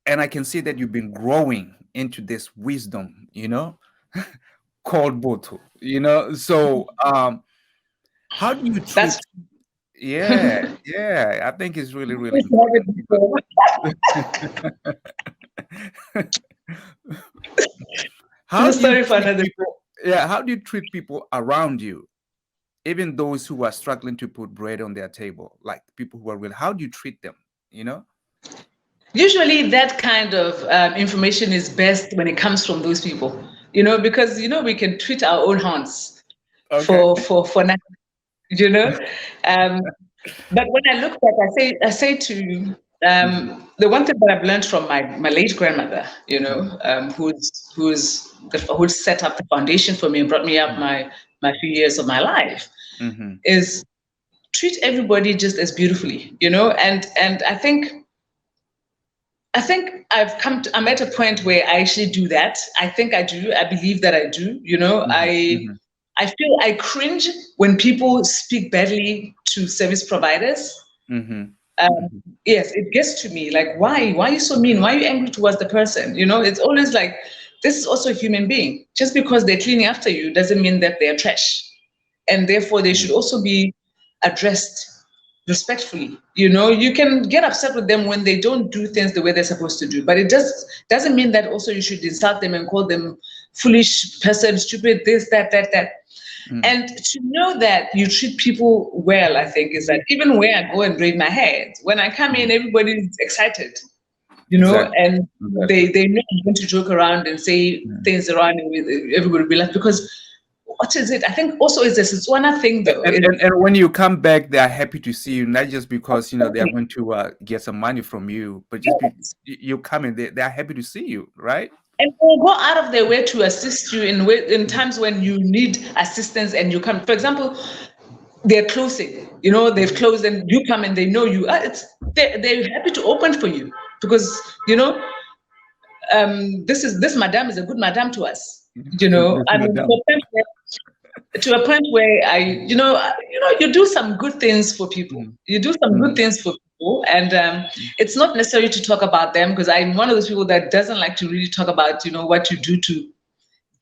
and I can see that you've been growing into this wisdom. You know, called Boto. You know, so how do you That's treat? Yeah, yeah. I think it's really, really just have it important before. because how do you Sorry for treat another. people? Yeah, how do you treat people around you, even those who are struggling to put bread on their table, like people who are real? How do you treat them? You know? Usually, that kind of information is best when it comes from those people, because we can tweet our own horns Okay. for nothing, you know. Um, but when I look back, I say to the one thing that I've learned from my late grandmother, who set up the foundation for me and brought me up my few years of my life, is treat everybody just as beautifully, and I think I'm at a point where I actually do that. I think I do. I believe that I do. I feel I cringe when people speak badly to service providers. Yes, it gets to me. Like, why? Why are you so mean? Why are you angry towards the person? It's always like, this is also a human being. Just because they're cleaning after you doesn't mean that they're trash. And therefore, they should also be addressed respectfully. You can get upset with them when they don't do things the way they're supposed to do, but it doesn't mean that also you should insult them and call them foolish person, stupid, this, that. And to know that you treat people well, I think, is that even where I go and braid my hair, when I come in, everybody's excited, Exactly. and Exactly. they know I'm going to joke around and say things around, and everybody will be like, because what is it? I think also it's a Setswana thing, though. And when you come back, they are happy to see you, not just because they are going to get some money from you, but just you come in, they are happy to see you, right? And they'll go out of their way to assist you in times when you need assistance and you come. For example, they're closing, they've closed and you come and they know you. They're happy to open for you because, this madam is a good madam to us, This I mean, madam. to a point where you do some good things for people. You do some good things for people, and it's not necessary to talk about them because I'm one of those people that doesn't like to really talk about what you do to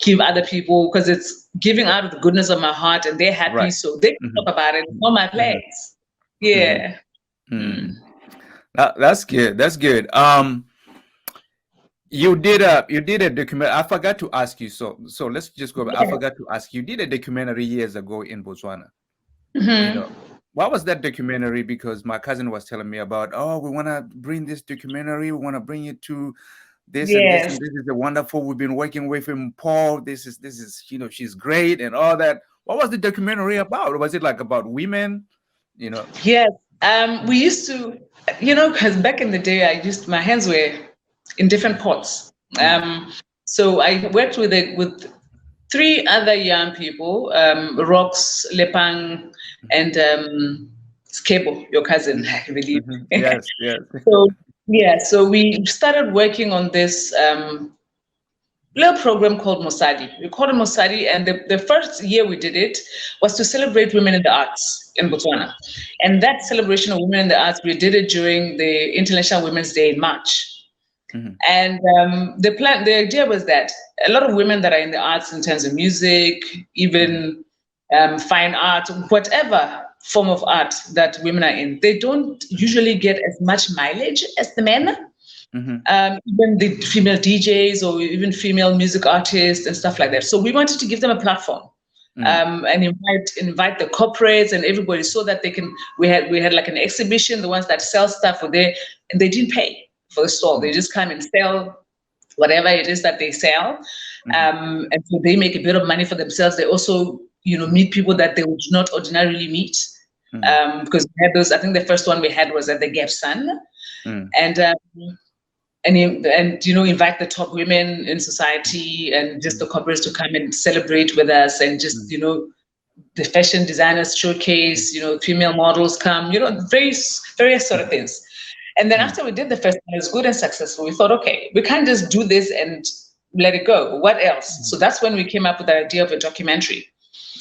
give other people, because it's giving out of the goodness of my heart, and they're happy, Right. so they can talk about it. It's not my place. Yeah. That's good. That's good. You did a document. I forgot to ask you. So let's just go back. I forgot to ask you. You did a documentary years ago in Botswana. What was that documentary? Because my cousin was telling me about, oh, we want to bring this documentary. We want to bring it to this and this, and Yes. this is the wonderful. We've been working with him, Paul. This is, she's great and all that. What was the documentary about? Was it like about women? You know? Yes. We used to, because back in the day, my hands were in different pots. So I worked with three other young people, Rox, Lepang, and Skebo, your cousin, I believe. Yes, yes. So we started working on this little program called Mossadi. We called it Mossadi, and the first year we did it was to celebrate women in the arts in Botswana. And that celebration of women in the arts, we did it during the International Women's Day in March. And the idea was that a lot of women that are in the arts in terms of music, even fine art, whatever form of art that women are in, they don't usually get as much mileage as the men. Even the female DJs or even female music artists and stuff like that. So we wanted to give them a platform and invite the corporates and everybody so that they can. We had like an exhibition. The ones that sell stuff were there, and they didn't pay for the stall. They just come and sell whatever it is that they sell, and so they make a bit of money for themselves. They also, meet people that they would not ordinarily meet, because we had those. I think the first one we had was at the Gap Sun, and invite the top women in society and just the corporates to come and celebrate with us, and just the fashion designers showcase, female models come, various sort of things. And then after we did the first one, it was good and successful. We thought, okay, we can't just do this and let it go. What else? So that's when we came up with the idea of a documentary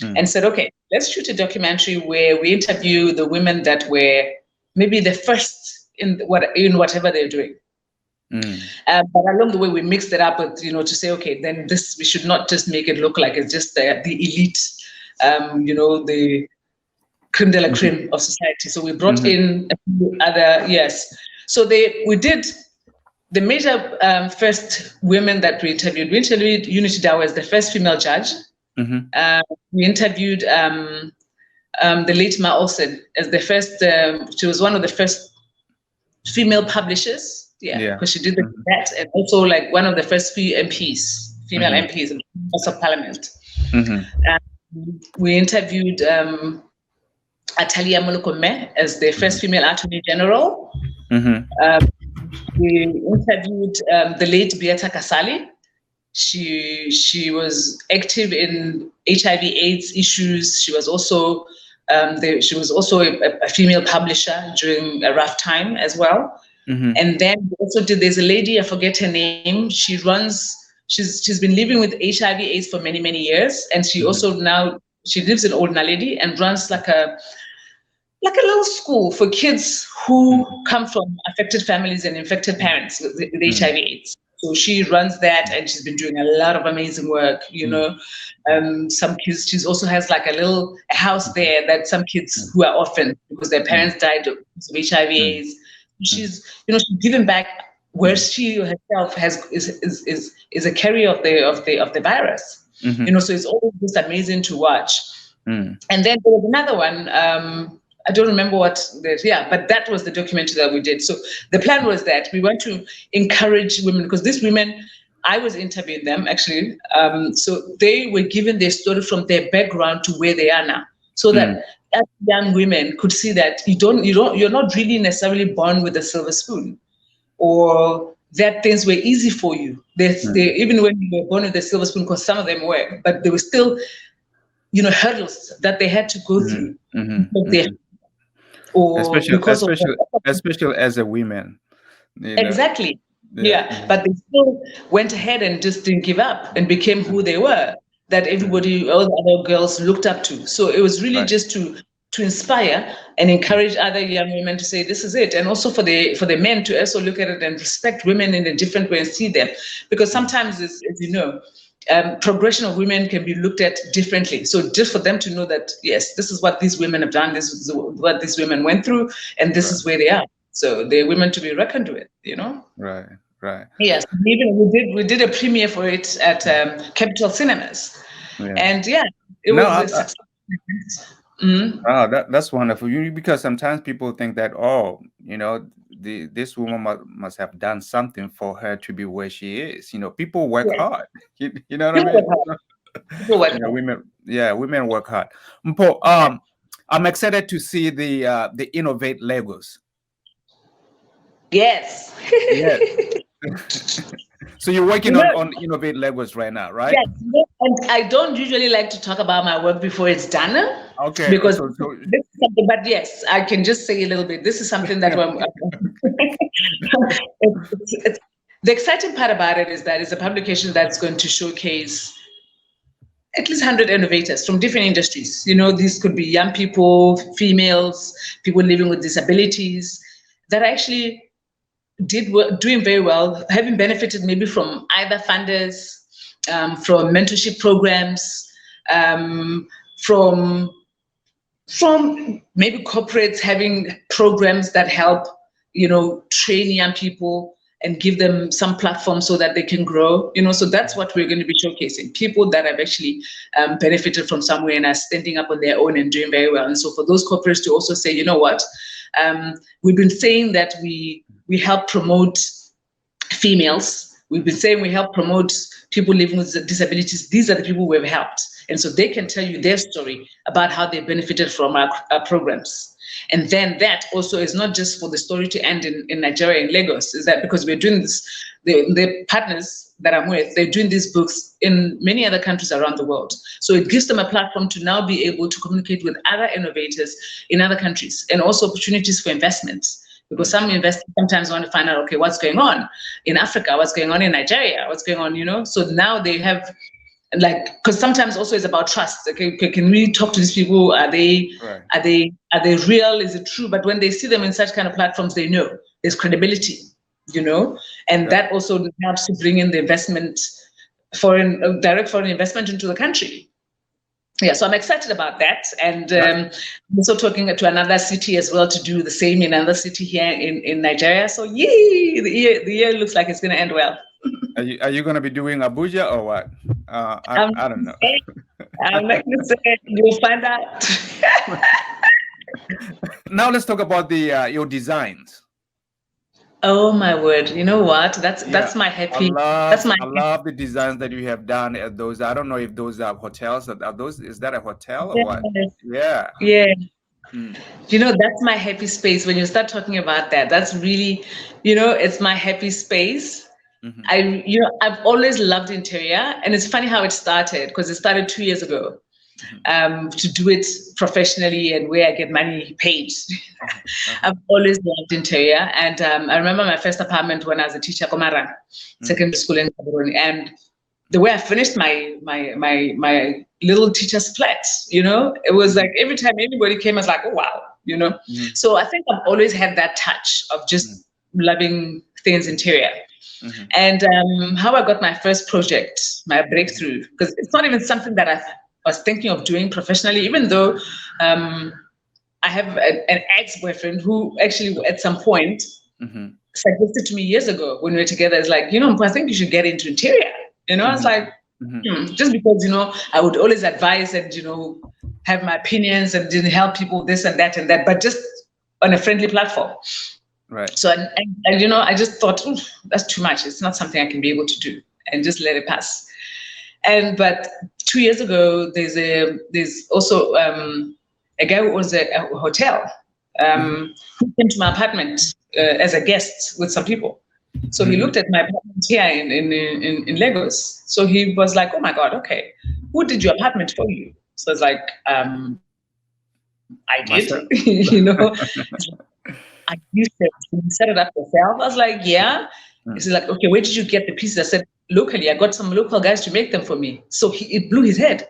and said, okay, let's shoot a documentary where we interview the women that were maybe the first in whatever they're doing. But along the way, we mixed it up with, to say, okay, then we should not just make it look like it's just the elite, the creme de la creme of society. So we brought in a few other, So we did the major first women that we interviewed. We interviewed Unity Dawa as the first female judge. We interviewed the late Mphos as the first. She was one of the first female publishers. Because she did that, and also like one of the first few MPs, female MPs in the House of Parliament. We interviewed Atalia Molokome as the first female Attorney General. We interviewed the late Beata Kasali. She was active in HIV/AIDS issues. She was also a female publisher during a rough time as well. And then also there's a lady, I forget her name. She's been living with HIV/AIDS for many, many years, and she also now she lives in Old Naledi and runs like a little school for kids who come from affected families and infected parents with HIV/AIDS. So she runs that, and she's been doing a lot of amazing work. Some kids. She also has like a house there that some kids who are orphaned because their parents died of HIV/AIDS. She's given back where she herself is a carrier of the virus. So it's always just amazing to watch. And then there was another one. I don't remember but that was the documentary that we did. So the plan was that we want to encourage women, because these women, I was interviewing them actually. So they were given their story from their background to where they are now, so that as young women could see that you're not really necessarily born with a silver spoon, or that things were easy for you. They even when you were born with a silver spoon, because some of them were, but there were still, hurdles that they had to go through. Especially as a woman. Exactly. But they still went ahead and just didn't give up and became who they were, that all the other girls looked up to. So it was really just to inspire and encourage other young women to say, this is it. And also for the men to also look at it and respect women in a different way and see them. Because sometimes, as you know, progression of women can be looked at differently. So just for them to know that, yes, this is what these women have done, this is what these women went through, and this is where they are. So they're women to be reckoned with, Right. Yes, we did a premiere for it at Capital Cinemas, and it was a success. Oh, that's wonderful. Because sometimes people think that, oh, this woman must have done something for her to be where she is. People work Yeah. hard. You know what I People work mean? hard. People work hard. Women work hard. Mpho, I'm excited to see the Innovate Legos. Yes. Yes. So you're working You know, on Innovate Legos right now, right? yes, and I don't usually like to talk about my work before it's done Okay. because So this is something, but yes, I can just say a little bit. This is something that the exciting part about it is that it's a publication that's going to showcase at least 100 innovators from different industries. These could be young people, females, people living with disabilities that actually doing very well, having benefited maybe from either funders, from mentorship programs, from maybe corporates having programs that help, train young people and give them some platform so that they can grow. So that's what we're going to be showcasing: people that have actually benefited from somewhere and are standing up on their own and doing very well. And so for those corporates to also say, you know what, we've been saying that we help promote females. We've been saying we help promote people living with disabilities. These are the people we've helped. And so they can tell you their story about how they benefited from our programs. And then that also is not just for the story to end in Nigeria, in Lagos, is that because we're doing this, the partners that I'm with, they're doing these books in many other countries around the world. So it gives them a platform to now be able to communicate with other innovators in other countries, and also opportunities for investment. Because some investors sometimes want to find out, okay, what's going on in Africa, what's going on in Nigeria, what's going on, So now they have, because sometimes also it's about trust. Okay, can we talk to these people? Are they real? Is it true? But when they see them in such kind of platforms, they know there's credibility, and that also helps to bring in the investment, direct foreign investment into the country. Yeah, so I'm excited about that, and I'm also talking to another city as well to do the same in another city here in Nigeria. So yay, the year looks like it's going to end well. Are you going to be doing Abuja or what? I don't know. I'm not going to say. You'll find out. Now let's talk about your designs. Oh my word! You know what? That's my happy. I love the designs that you have done at those. I don't know if those are hotels. Are those? Is that a hotel or what? Yeah. Yeah. That's my happy space. When you start talking about that, that's really, it's my happy space. I've always loved interior, and it's funny how it started, because it started 2 years ago. To do it professionally and where I get money paid. I've always loved interior, and I remember my first apartment when I was a teacher, Komara, secondary school in Gaborone, and the way I finished my little teacher's flat, it was like every time anybody came, I was like, oh wow, So I think I've always had that touch of just loving things interior. And how I got my first project, my breakthrough, because it's not even something that I was thinking of doing professionally, even though I have an ex-boyfriend who actually at some point suggested to me years ago when we were together, is like, I think you should get into interior. I was like, just because, I would always advise and, have my opinions and help people this and that, but just on a friendly platform. Right. So, and I just thought, that's too much. It's not something I can be able to do, and just let it pass. But 2 years ago, there's also a guy who owns a hotel who came to my apartment as a guest with some people. So he looked at my apartment here in Lagos. So he was like, oh my God, okay, who did your apartment for you? So I was like, I did, You set it up yourself? I was like, yeah. He's like, okay, where did you get the pieces? I said, locally. I got some local guys to make them for me. So it blew his head.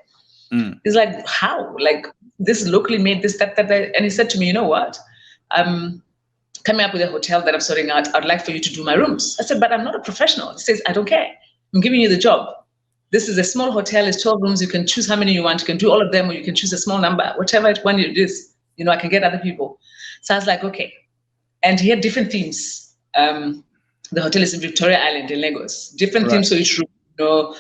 He's like, how? Like, this is locally made, this, that. And he said to me, you know what? I'm coming up with a hotel that I'm sorting out. I'd like for you to do my rooms. I said, but I'm not a professional. He says, I don't care. I'm giving you the job. This is a small hotel. It's 12 rooms. You can choose how many you want. You can do all of them, or you can choose a small number. Whichever one it is, I can get other people. So I was like, okay. And he had different themes. The hotel is in Victoria Island in Lagos. Different themes for each room.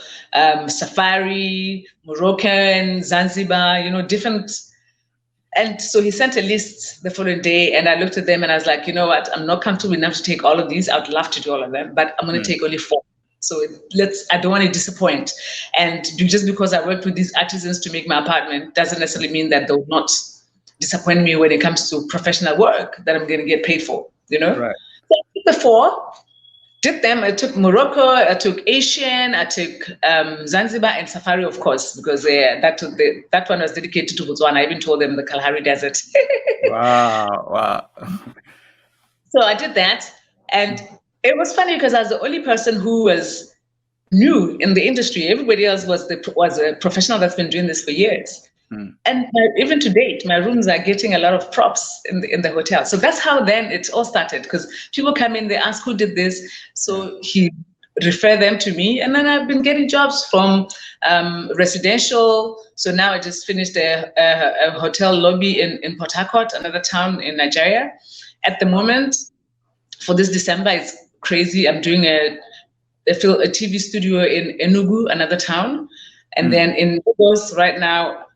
Safari, Moroccan, Zanzibar. Different And so he sent a list the following day, and I looked at them and I was like, you know what? I'm not comfortable enough to take all of these. I'd love to do all of them, but I'm going to take only 4. So I don't want to disappoint. And just because I worked with these artisans to make my apartment doesn't necessarily mean that they'll not disappoint me when it comes to professional work that I'm going to get paid for, Right. So I took the 4, did them. I took Morocco, I took Asian, I took Zanzibar and Safari, of course, because that one was dedicated to Botswana. I even told them the Kalahari Desert. Wow. So I did that. And it was funny because I was the only person who was new in the industry. Everybody else was a professional that's been doing this for years. And even to date, my rooms are getting a lot of props in the hotel. So that's how then it all started, because people come in, they ask who did this. So he referred them to me, and then I've been getting jobs from residential. So now I just finished a hotel lobby in Port Harcourt, another town in Nigeria. At the moment, for this December, it's crazy. I'm doing a TV studio in Enugu, another town. And then in Mphos right now,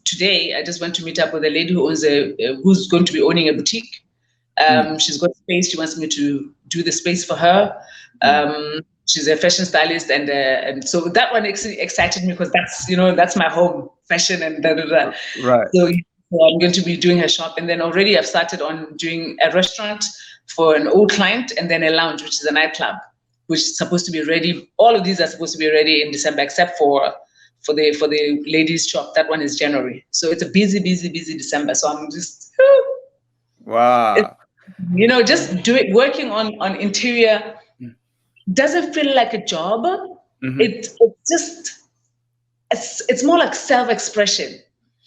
today I just went to meet up with a lady who's going to be owning a boutique. She's got space. She wants me to do the space for her. She's a fashion stylist, and so that one excited me because that's my home, fashion and da da da. Right. So I'm going to be doing her shop, and then already I've started on doing a restaurant for an old client, and then a lounge, which is a nightclub, which is supposed to be ready. All of these are supposed to be ready in December, except for the ladies' shop. That one is January. So it's a busy December. So I'm just wow. Just working on interior doesn't feel like a job. It's more like self-expression.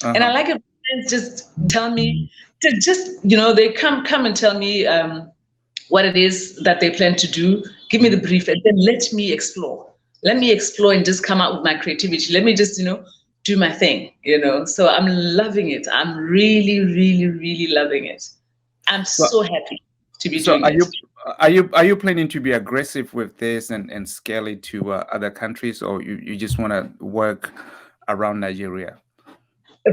And I like it when friends just tell me to they come and tell me what it is that they plan to do. Give me the brief, and then let me explore. Let me explore and just come out with my creativity. Let me just, do my thing, So I'm loving it. I'm really, really, really loving it. I'm so happy to be doing it. Are you planning to be aggressive with this and scale it to other countries, or you just want to work around Nigeria?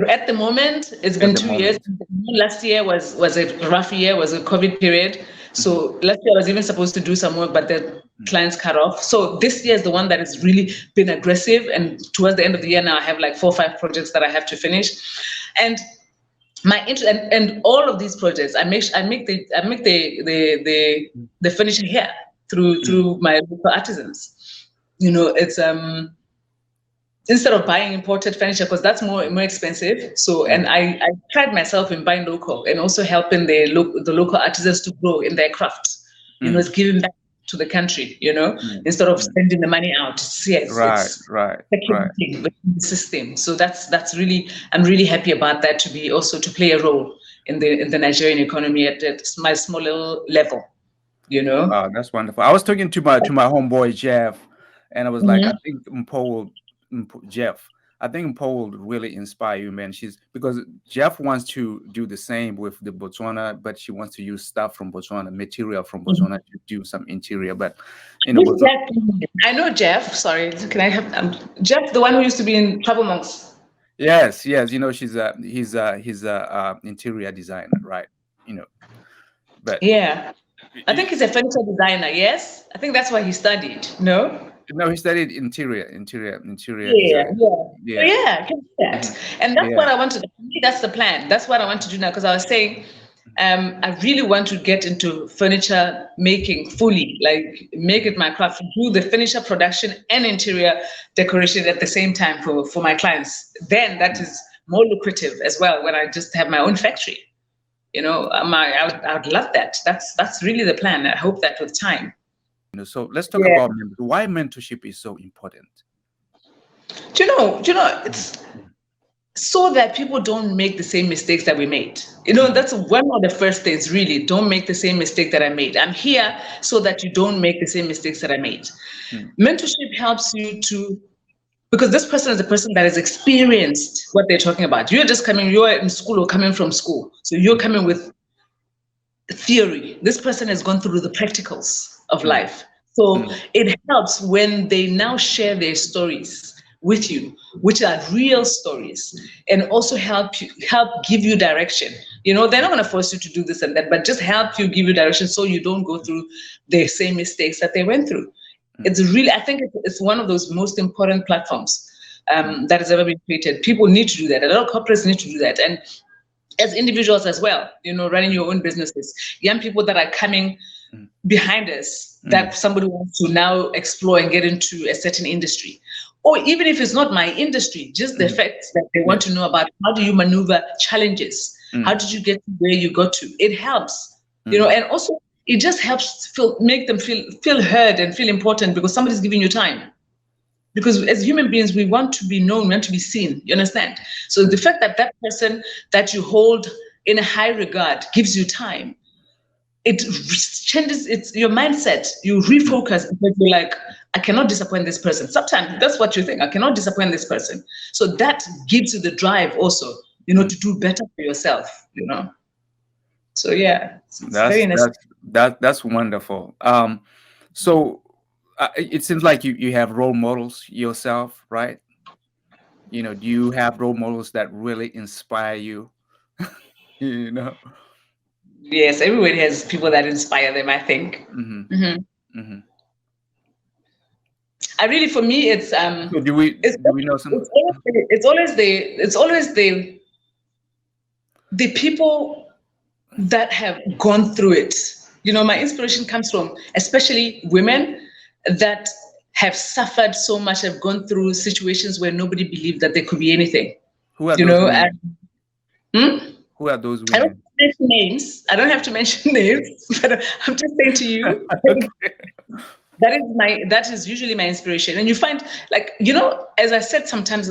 At the moment, it's been 2 years. Last year was a rough year, was a COVID period. So last year I was even supposed to do some work, but the clients cut off. So this year is the one that has really been aggressive. And towards the end of the year now, I have like 4 or 5 projects that I have to finish. And my interest and all of these projects, I make the finishing here through my local artisans. It's instead of buying imported furniture, because that's more expensive. So, and I pride myself in buying local and also helping the local artisans to grow in their craft. It's giving back to the country, instead of spending the money out. Right. The system. So that's really, I'm really happy about that, to play a role in the Nigerian economy at my small little level, Wow, that's wonderful. I was talking to my homeboy Jeff, and I was like, I think Jeff, I think Mpho will really inspire you, man. Because Jeff wants to do the same with the Botswana, but she wants to use stuff from Botswana, material from Botswana to do some interior. But I know Jeff. Sorry, can I have Jeff, the one who used to be in Trouble Monks? Yes. He's a interior designer, right? But yeah, I think he's a furniture designer. Yes, I think that's why he studied. No, he studied interior. Yeah. Can do that. And that's what I want to do. That's the plan. That's what I want to do now. Because I was saying, I really want to get into furniture making fully, like make it my craft, do the furniture production and interior decoration at the same time for my clients. Then that is more lucrative as well when I just have my own factory. I would love that. That's really the plan. I hope that with time. So let's talk about why mentorship is so important. Do you know, it's so that people don't make the same mistakes that we made. That's one of the first things, really. Don't make the same mistake that I made. I'm here so that you don't make the same mistakes that I made. Mentorship helps you because this person is a person that has experienced what they're talking about. You're in school or coming from school. So you're coming with theory. This person has gone through the practicals of life. So it helps when they now share their stories with you, which are real stories, and also help give you direction. They're not going to force you to do this and that, but just help you, give you direction so you don't go through the same mistakes that they went through. It's really, I think it's one of those most important platforms that has ever been created. People need to do that. A lot of corporates need to do that. And as individuals as well, running your own businesses, young people that are coming behind us, that somebody wants to now explore and get into a certain industry. Or even if it's not my industry, just the fact that they want to know about how do you maneuver challenges? How did you get to where you got to? It helps, and also it just helps make them feel heard and feel important because somebody's giving you time. Because as human beings, we want to be known, we want to be seen, you understand? So the fact that that person that you hold in a high regard gives you time, it changes your mindset. You refocus because you're like, I cannot disappoint this person. Sometimes that's what you think, I cannot disappoint this person. So that gives you the drive also, to do better for yourself, So yeah, that's wonderful. So it seems like you have role models yourself, right? Do you have role models that really inspire you? Yes, everybody has people that inspire them, I think. I really, for me, it's So do we know some? It's always the people that have gone through it. My inspiration comes from especially women that have suffered so much, have gone through situations where nobody believed that there could be anything. Who are those women? Who are those women? I don't have to mention names, but I'm just saying to you. Okay. That is usually my inspiration. And you find, as I said, sometimes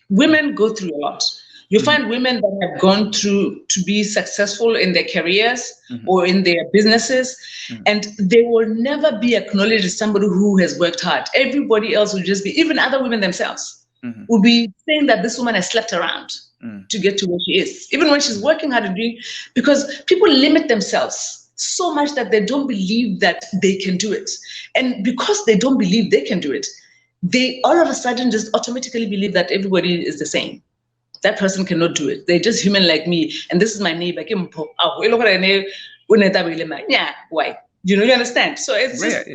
women go through a lot. You find women that have gone through to be successful in their careers or in their businesses, and they will never be acknowledged as somebody who has worked hard. Everybody else will just be, even other women themselves, will be saying that this woman has slept around to get to where she is, even when she's working hard and doing, because people limit themselves so much that they don't believe that they can do it. And because they don't believe they can do it, they all of a sudden just automatically believe that everybody is the same. That person cannot do it. They're just human like me. And this is my neighbor. Mpho. Why? You understand? So it's just,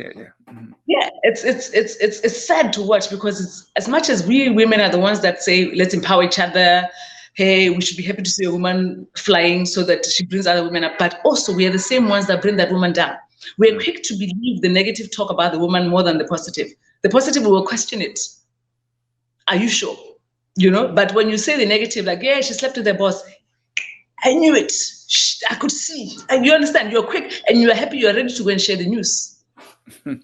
it's sad to watch because it's as much as we women are the ones that say, let's empower each other. Hey, we should be happy to see a woman flying so that she brings other women up. But also we are the same ones that bring that woman down. We're quick to believe the negative talk about the woman more than the positive. The positive, we will question it. Are you sure? But when you say the negative, like, yeah, she slept with her boss. I knew it. I could see. And you understand, you're quick and you are happy, you are ready to go and share the news. So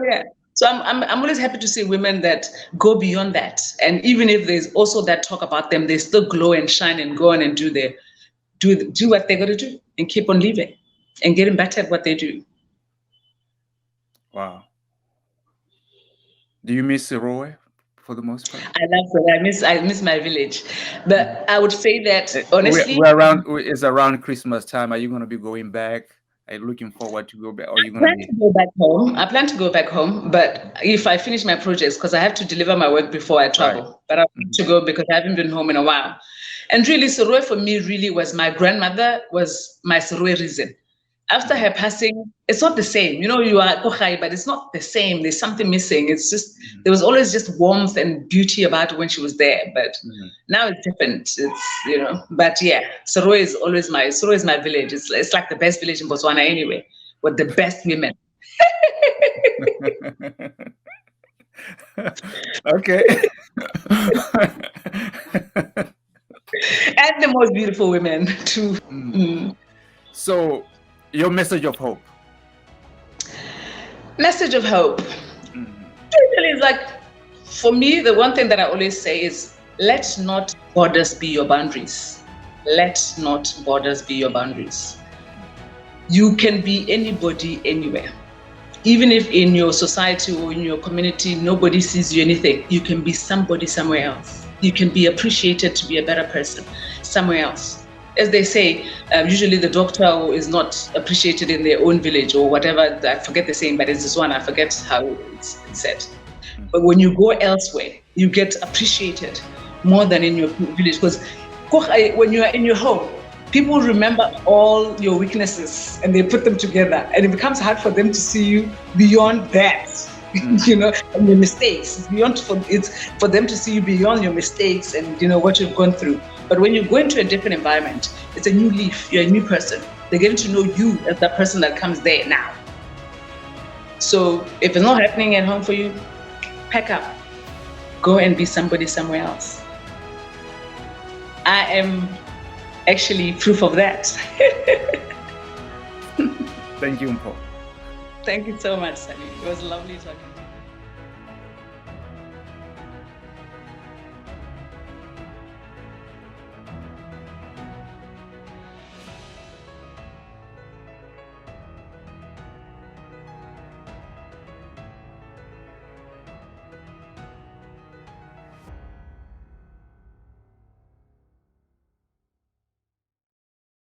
yeah. So I'm always happy to see women that go beyond that. And even if there's also that talk about them, they still glow and shine and go on and do what they got to do and keep on living and getting better at what they do. Wow. Do you miss Roy for the most part? I love it. I miss my village. But I would say that honestly, it's around Christmas time. Are you going to be going back? Are you looking forward to go back? Or are you I plan to go back home, but if I finish my projects, because I have to deliver my work before I travel. Right. But I want to go because I haven't been home in a while. And really, Soroe for me really was my grandmother was my Soroe reason. After her passing, it's not the same. You are Kohai, but it's not the same. There's something missing. It's just, there was always just warmth and beauty about when she was there. But now it's different. It's, but yeah, Soroe is my village. It's like the best village in Botswana anyway, with the best women. Okay. And the most beautiful women too. So, your message of hope. Message of hope. Usually it's like, for me, the one thing that I always say is, let not borders be your boundaries. Let not borders be your boundaries. You can be anybody anywhere. Even if in your society or in your community, nobody sees you anything, you can be somebody somewhere else. You can be appreciated to be a better person somewhere else. as they say, usually the doctor is not appreciated in their own village or whatever. I forget the saying, but it's this one. I forget how it's said. But when you go elsewhere, you get appreciated more than in your village. Because when you are in your home, people remember all your weaknesses and they put them together, and it becomes hard for them to see you beyond that. You know, and your mistakes. It's for them to see you beyond your mistakes and, you know, what you've gone through. But when you go into a different environment, it's a new leaf. You're a new person. They're getting to know you as that person that comes there now. So if it's not happening at home for you, pack up. Go and be somebody somewhere else. I am actually proof of that. Thank you, Mpho. Thank you so much, Sunny. It was lovely talking to you.